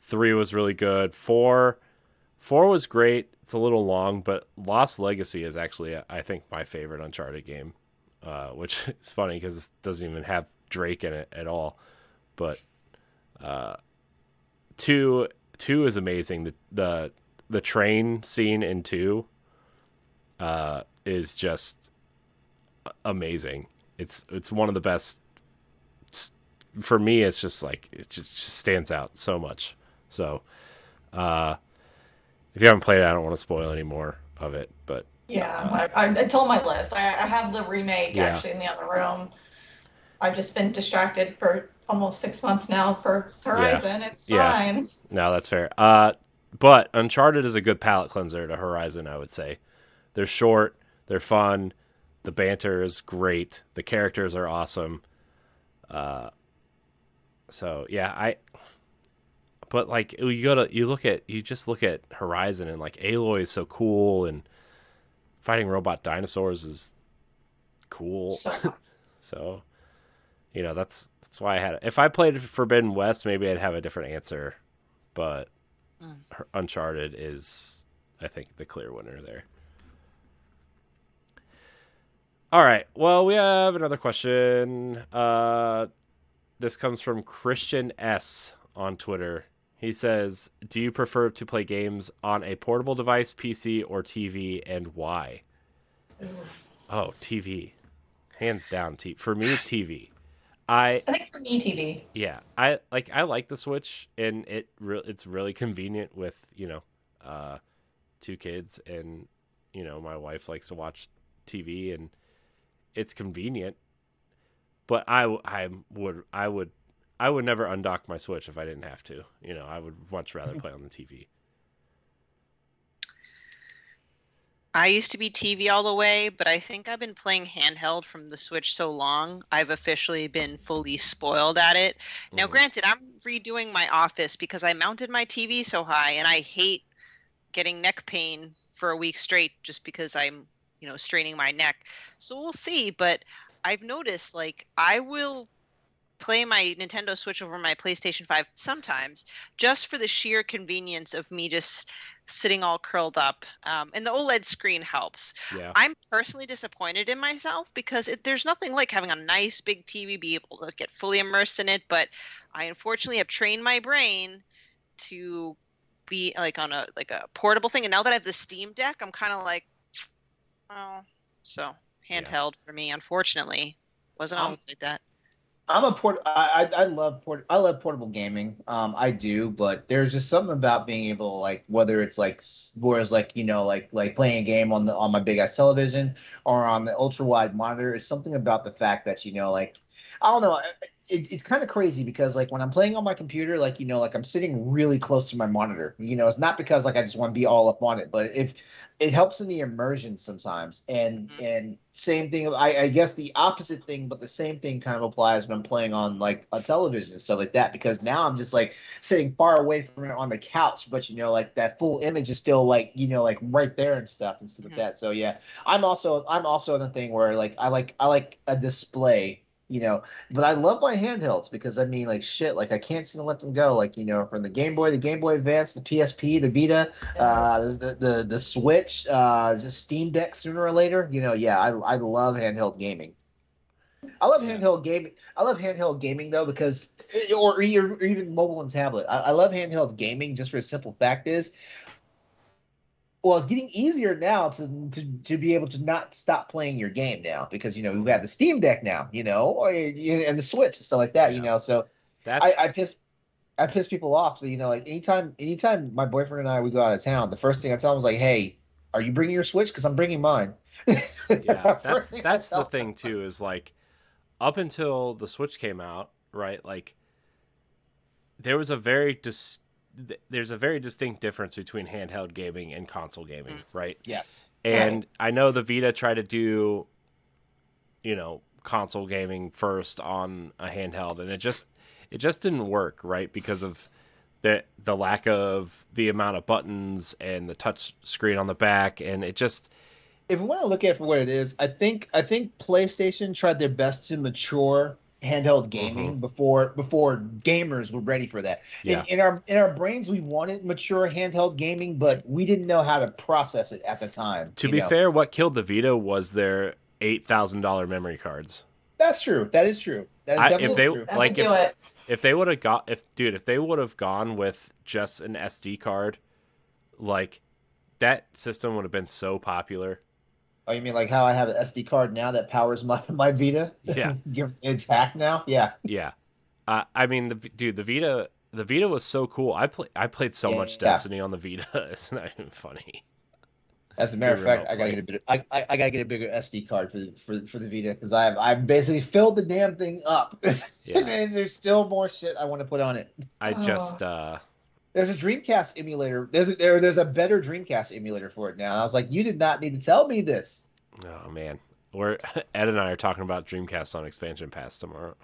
3 was really good. 4 was great. It's a little long, but Lost Legacy is actually, I think, my favorite Uncharted game. Which is funny because it doesn't even have Drake in it at all. But 2 is amazing. The train scene in 2 is just amazing. It's one of the best. For me, it's just like it just stands out so much. So if you haven't played it, I don't want to spoil any more of it, but Yeah, it's on my list. I have the remake actually in the other room. I've just been distracted for almost 6 months now for Horizon. It's fine. No, that's fair. But Uncharted is a good palate cleanser to Horizon, I would say. They're short, they're fun, the banter is great, the characters are awesome. So yeah, but like you just look at Horizon, and like Aloy is so cool, and fighting robot dinosaurs is cool. So, that's why I had it. If I played Forbidden West, maybe I'd have a different answer, but Uncharted is, I think, the clear winner there. All right. Well, we have another question. This comes from Christian S on Twitter. He says, do you prefer to play games on a portable device, PC, or TV, and why? Oh, TV. Hands down, for me, TV. I think for me, TV. Yeah, I like the Switch, and it's really convenient with, 2 kids, and, my wife likes to watch TV, and it's convenient. But I would never undock my Switch if I didn't have to. I would much rather play on the TV. I used to be TV all the way, but I think I've been playing handheld from the Switch so long, I've officially been fully spoiled at it. Now, granted, I'm redoing my office because I mounted my TV so high, and I hate getting neck pain for a week straight just because I'm, straining my neck. So we'll see, but I've noticed, like, I will play my Nintendo Switch over my PlayStation 5 sometimes, just for the sheer convenience of me just sitting all curled up. And the OLED screen helps. Yeah. I'm personally disappointed in myself because there's nothing like having a nice big TV, be able to get fully immersed in it. But I unfortunately have trained my brain to be like on a portable thing. And now that I have the Steam Deck, I'm kind of like, oh, so handheld for me, unfortunately. Wasn't always like that. I love portable gaming. I do, but there's just something about being able to, like, whether it's like, whereas like, like playing a game on my big ass television or on the ultra wide monitor, is something about the fact that, like, I don't know. It's kind of crazy because, like, when I'm playing on my computer, like, like I'm sitting really close to my monitor. It's not because, like, I just want to be all up on it, but if it helps in the immersion sometimes. And same thing. I guess the opposite thing, but the same thing kind of applies when I'm playing on, like, a television and stuff like that. Because now I'm just, like, sitting far away from it on the couch, but like that full image is still, like, like right there and stuff and stuff like that. So yeah, I'm also in the thing where, like, I like a display But I love my handhelds because I mean, like shit, like I can't seem to let them go. Like from the Game Boy, the Game Boy Advance, the PSP, the Vita, the Switch, just Steam Deck. Sooner or later, yeah, I love handheld gaming. I love handheld gaming. I love handheld gaming though because, or even mobile and tablet. I love handheld gaming just for a simple fact is, well, it's getting easier now to be able to not stop playing your game now because we've got the Steam Deck now, and the Switch and stuff like that, So I piss people off. So like anytime my boyfriend and we go out of town, the first thing I tell him is like, "Hey, are you bringing your Switch? Because I'm bringing mine." Yeah, that's the thing too. Is like up until the Switch came out, right? Like there's a very distinct difference between handheld gaming and console gaming, right? Yes. And I know the Vita tried to do, console gaming first on a handheld, and it just didn't work, right? Because of the lack of the amount of buttons and the touch screen on the back, and it just. If we want to look at it for what it is, I think PlayStation tried their best to mature handheld gaming before gamers were ready for that. Yeah. In our brains, we wanted mature handheld gaming, but we didn't know how to process it at the time. To be fair, what killed the Vita was their $8,000 memory cards. That's true. That is true. That is definitely true. If they would have gone with just an SD card, like that system would have been so popular. Oh, you mean like how I have an SD card now that powers my Vita? Yeah. It's hacked now? Yeah. Yeah. I mean, the Vita was so cool. I played so much Destiny on the Vita. It's not even funny. As a matter of fact, I gotta get a bigger SD card for the Vita because I've basically filled the damn thing up. Yeah. And there's still more shit I want to put on it. There's a Dreamcast emulator. There's a better Dreamcast emulator for it now. And I was like, you did not need to tell me this. Oh man, Ed and I are talking about Dreamcast on Expansion Pass tomorrow.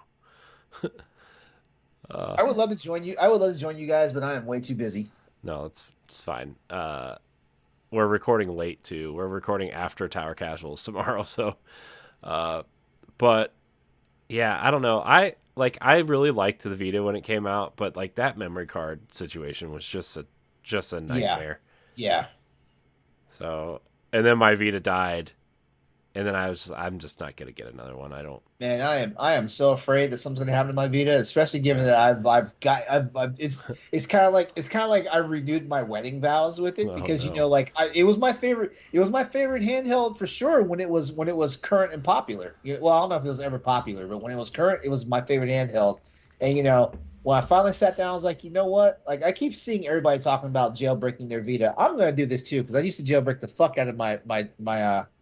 I would love to join you. I would love to join you guys, but I am way too busy. No, it's fine. We're recording late too. We're recording after Tower Casuals tomorrow. So, but yeah, I don't know. I really liked the Vita when it came out, but like that memory card situation was just a nightmare. Yeah. So, and then my Vita died, and then I'm just not gonna get another one. I don't. Man, I am so afraid that something's gonna happen to my Vita, especially given that it's kind of like I renewed my wedding vows with it because it was my favorite handheld for sure when it was current and popular. Well, I don't know if it was ever popular, but when it was current, it was my favorite handheld. And when I finally sat down, I was like, you know what? Like I keep seeing everybody talking about jailbreaking their Vita. I'm gonna do this too because I used to jailbreak the fuck out of my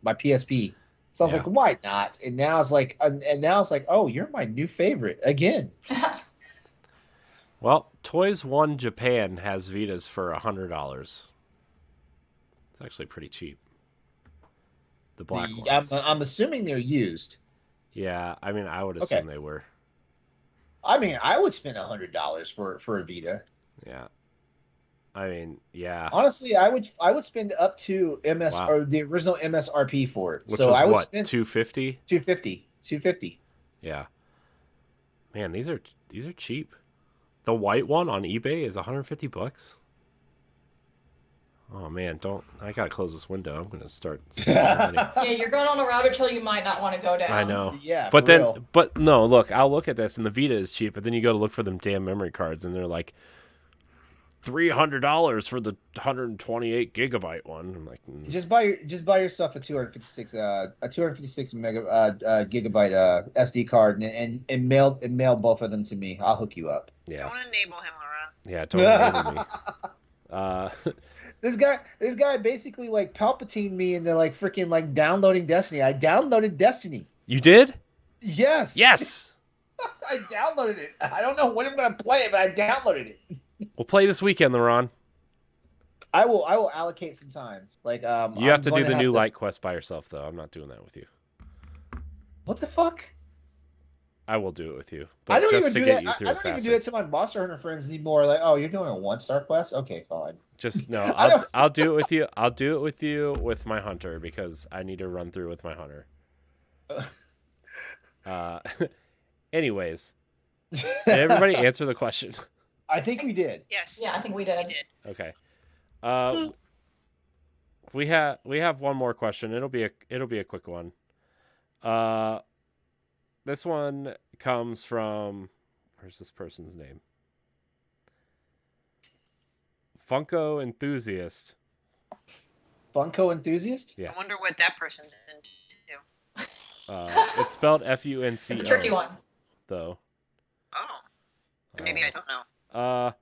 PSP. So I was like, why not? And now it's like, oh, you're my new favorite again. Well, Toys One Japan has Vitas for $100. It's actually pretty cheap. The black ones. I'm assuming they're used. Yeah, I mean, I would assume they were. I mean, I would spend $100 for a Vita. Yeah. I mean, yeah. Honestly, I would spend up to or the original MSRP for it. Which so was I would what, spend $250? $250. Yeah. Man, these are cheap. The white one on eBay is $150. Oh man, I gotta close this window. I'm gonna start. Yeah, you're going on a rabbit trail you might not want to go down. I know. Yeah, but no, look, I'll look at this, and the Vita is cheap, but then you go to look for them damn memory cards, and they're like $300 for the 128 gigabyte one. I'm like, just buy yourself a 256 gigabyte SD card and mail both of them to me. I'll hook you up. Yeah. Don't enable him, LeRon. Yeah, don't enable me. This guy basically like Palpatine me into like freaking like downloading Destiny. I downloaded Destiny. You did? Yes. Yes. I downloaded it. I don't know when I'm gonna play it, but I downloaded it. We'll play this weekend, LeRon. I will allocate some time. Like you have to do the new light quest by yourself, though. I'm not doing that with you. What the fuck? I will do it with you. But I don't just even to do get that. you I through don't even do it to my Monster Hunter friends anymore. Like, oh, you're doing a 1-star quest? Okay, fine. Just no. I'll do it with you. I'll do it with you with my hunter because I need to run through with my hunter. Anyways, did everybody answer the question? I think we did. Yes. Yeah, I think we did. Okay. We have one more question. It'll be a quick one. This one comes from, where's this person's name? Funko Enthusiast. Funko Enthusiast? Yeah. I wonder what that person's into. It's spelled Funco. It's a tricky one. Though. Oh. Maybe I don't know.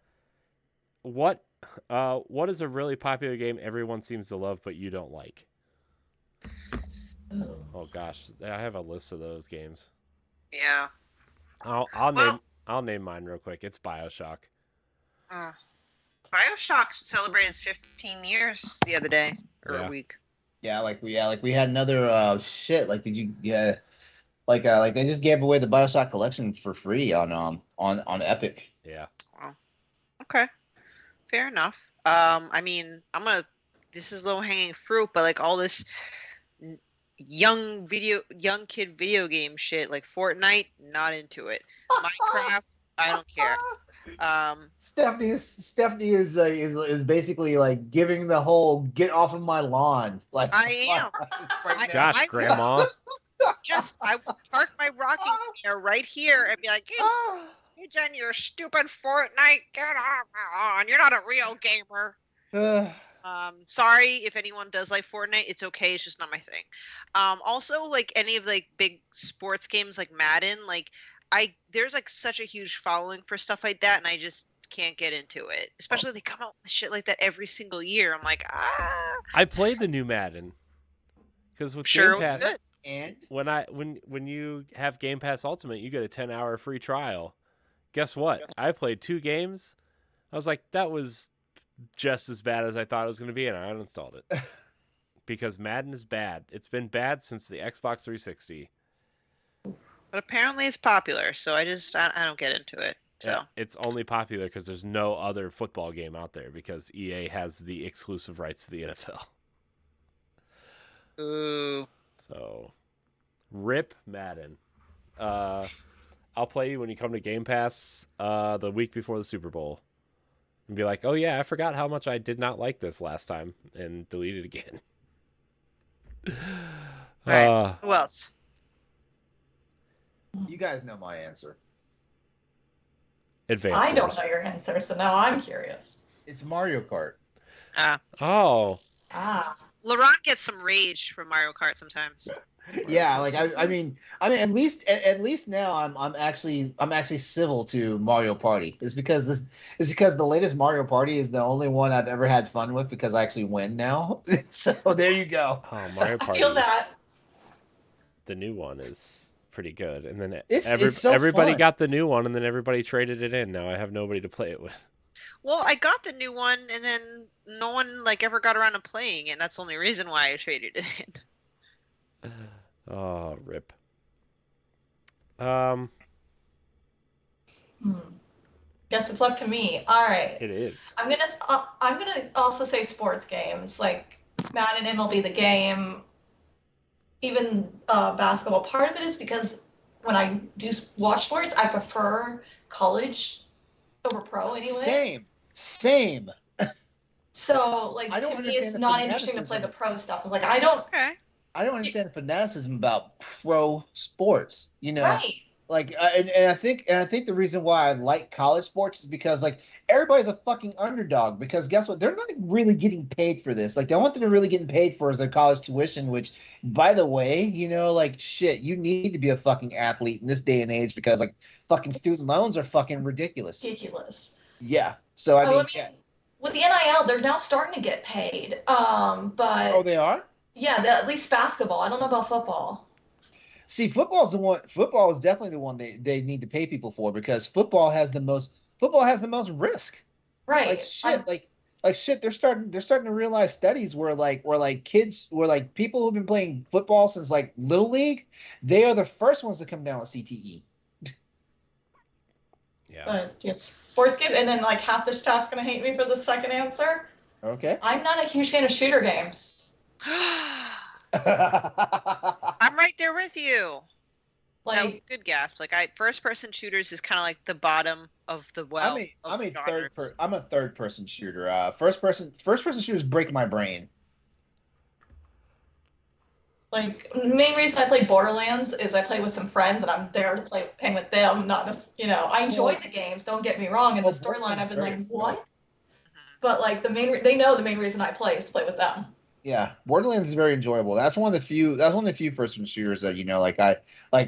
What is a really popular game everyone seems to love but you don't like? Ooh. Oh gosh, I have a list of those games. Yeah. I'll name mine real quick. It's Bioshock. Bioshock celebrated its 15 years the other day or a week. Yeah, we had another shit. Like, did you like they just gave away the Bioshock collection for free on Epic. Yeah. Wow. Okay. Fair enough. This is low hanging fruit, but like all this young kid video game shit like Fortnite, not into it. Minecraft, I don't care. Stephanie is basically like giving the whole "get off of my lawn." Like I am. Gosh, Grandma. Yes, I will park my rocking chair right here and be like, "You done your stupid Fortnite? Get on! You're not a real gamer." Sorry if anyone does like Fortnite. It's okay. It's just not my thing. Also, like any of like big sports games like Madden, like there's like such a huge following for stuff like that, and I just can't get into it. Especially they come out with shit like that every single year. I'm like, I played the new Madden because with sure, Game Pass, good. And when you have Game Pass Ultimate, you get a 10-hour free trial. Guess what? I played 2 games. I was like, that was just as bad as I thought it was going to be, and I uninstalled it because Madden is bad. It's been bad since the Xbox 360. But apparently it's popular, so I don't get into it. So Yeah, it's only popular because there's no other football game out there because EA has the exclusive rights to the NFL. Ooh. So, rip Madden. I'll play you when you come to Game Pass the week before the Super Bowl. And be like, oh yeah, I forgot how much I did not like this last time, and delete it again. All right. Who else? you guys know my answer. Advanced I don't Wars. know your answer, so now I'm curious. It's Mario Kart. Oh. LeRon gets some rage from Mario Kart sometimes. Yeah, like I mean, at least now I'm actually civil to Mario Party. It's because the latest Mario Party is the only one I've ever had fun with because I actually win now. So there you go. Oh, Mario I Party. feel that. The new one is pretty good, and then It's so everybody fun. got the new one, and then everybody traded it in. Now I have nobody to play it with. Well, I got the new one, and then no one like ever got around to playing it. And that's the only reason why I traded it in. Oh, rip. Guess it's left to me. All right. It is. I'm gonna also say sports games like Madden, MLB The Game, even basketball. Part of it is because when I do watch sports, I prefer college over pro anyway. Same. So like I don't to me, understand it's the not interesting to play the fanaticism. pro stuff. It's like I don't. Okay. I don't understand the fanaticism about pro sports. You know, Right. like, and I think the reason why I like college sports is because like everybody's a fucking underdog. Because guess what? They're not really getting paid for this. Like the only thing they're really getting paid for is their college tuition. Which, by the way, you know, like shit, you need to be a fucking athlete in this day and age because like fucking student loans are fucking ridiculous. Ridiculous. Yeah. So I mean, yeah. With the NIL, they're now starting to get paid. But Oh, they are. yeah, at least basketball. I don't know about football. See, football is definitely the one they need to pay people for because football has the most risk. Right. Like shit, they're starting to realize studies where people who've been playing football since like little league, they are the first ones to come down with CTE. Yeah. But yes, sports games, and then like half the chat's gonna hate me for the second answer. Okay. I'm not a huge fan of shooter games. I'm right there with you. That was Like, a good gasp. Like first-person shooters is kind of like the bottom of the well. I'm a genres. I'm a third person shooter. First person shooters break my brain. like the main reason I play Borderlands is I play with some friends and I'm there to playing with them. Not just, I enjoy the games. Don't get me wrong. And the storyline, I've been like, what? But like they know the main reason I play is to play with them. Yeah, Borderlands is very enjoyable. That's one of the few first person shooters that I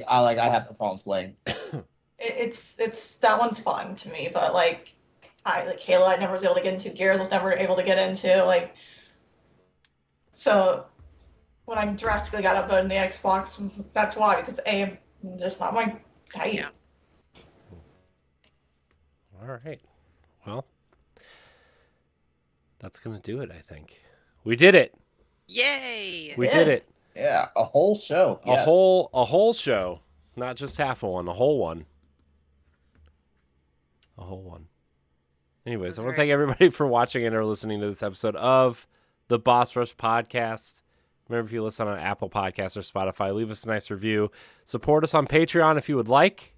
have no problems playing. It's that one's fun to me, but like Halo, I never was able to get into. Gears, I was never able to get into. Like, so when I drastically got upvoted in the Xbox, that's why, because I'm just not my type. Yeah. All right. Well, that's gonna do it. I think we did it. Yay! We did it. Yeah, a whole show. A whole show, not just half of one. A whole one. A whole one. Anyways, I want to thank everybody for watching and or listening to this episode of the Boss Rush Podcast. Remember, if you listen on Apple Podcasts or Spotify, leave us a nice review. Support us on Patreon if you would like.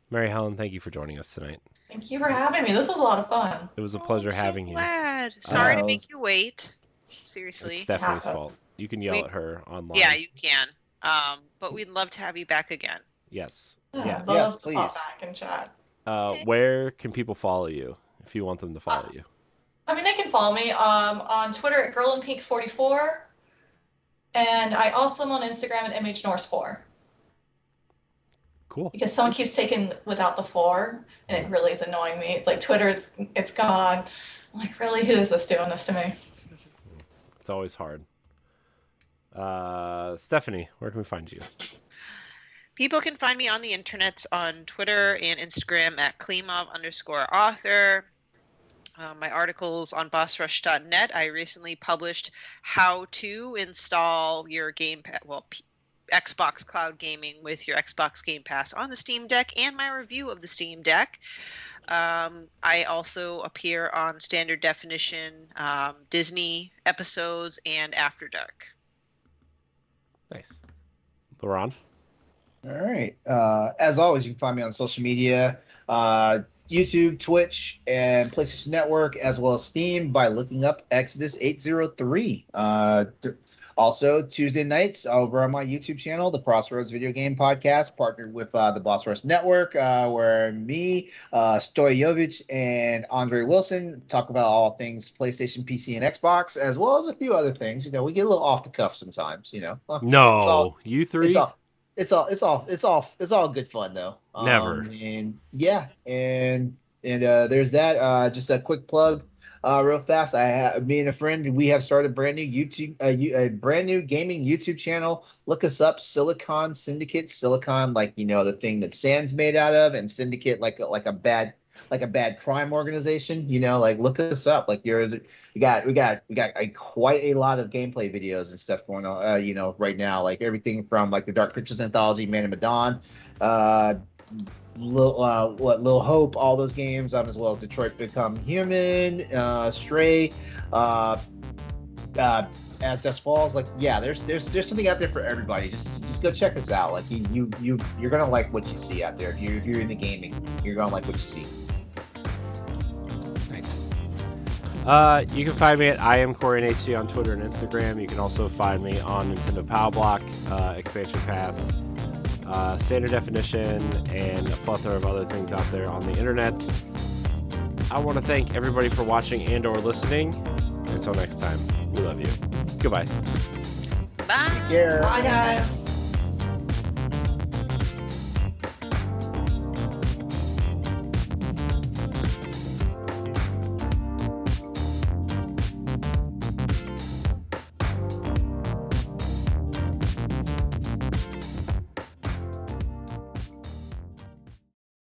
Mary-Helen, thank you for joining us tonight. Thank you for having me. This was a lot of fun. It was a pleasure having you. Glad. Sorry to make you wait. Seriously. It's Stephanie's fault. You can yell at her online. Yeah, you can. But we'd love to have you back again. Yes. Yeah. Yes, To please. pop back and chat. Where can people follow you if you want them to follow you? I mean, they can follow me on Twitter at girlinpink44, and I also am on Instagram at mhnorse4. Cool. Because someone keeps taking without the 4, and it really is annoying me. Like Twitter, it's gone. I'm like, really, who is this doing this to me? It's always hard. Stephanie, where can we find you? People can find me on the internets on Twitter and Instagram at Klimov_author. My articles on bossrush.net. I recently published how to install your Xbox Cloud Gaming with your Xbox Game Pass on the Steam Deck and my review of the Steam Deck. I also appear on Standard Definition, Disney episodes, and After Dark. Nice. LeRon? All right. As always, you can find me on social media, YouTube, Twitch, and PlayStation Network, as well as Steam by looking up Exodus 803. Also, Tuesday nights over on my YouTube channel, the Crossroads Video Game Podcast, partnered with the Boss Rush Network, where me, Stoyovich, and Andre Wilson talk about all things PlayStation, PC, and Xbox, as well as a few other things. We get a little off the cuff sometimes. No, you three. It's all good fun though. Never. There's that. Just a quick plug. Real fast, me and a friend, we have started a brand new gaming YouTube channel. Look us up, Silicon Syndicate. Silicon, like the thing that sand's made out of, and Syndicate, like a bad crime organization. Look us up. Like we got quite a lot of gameplay videos and stuff going on. Right now, like everything from like the Dark Pictures anthology, Man of Medan, Little Hope, all those games, as well as Detroit Become Human, Stray, As Dusk Falls. Like, yeah, there's something out there for everybody. Just go check us out. Like, you're gonna like what you see out there. If you're into gaming, you're gonna like what you see. Nice. You can find me at IamCoreyNHD on Twitter and Instagram. You can also find me on Nintendo Power Block, Expansion Pass, Standard Definition, and a plethora of other things out there on the internet. I want to thank everybody for watching and or listening. Until next time, we love you. Goodbye. Bye. Take care. Bye, guys.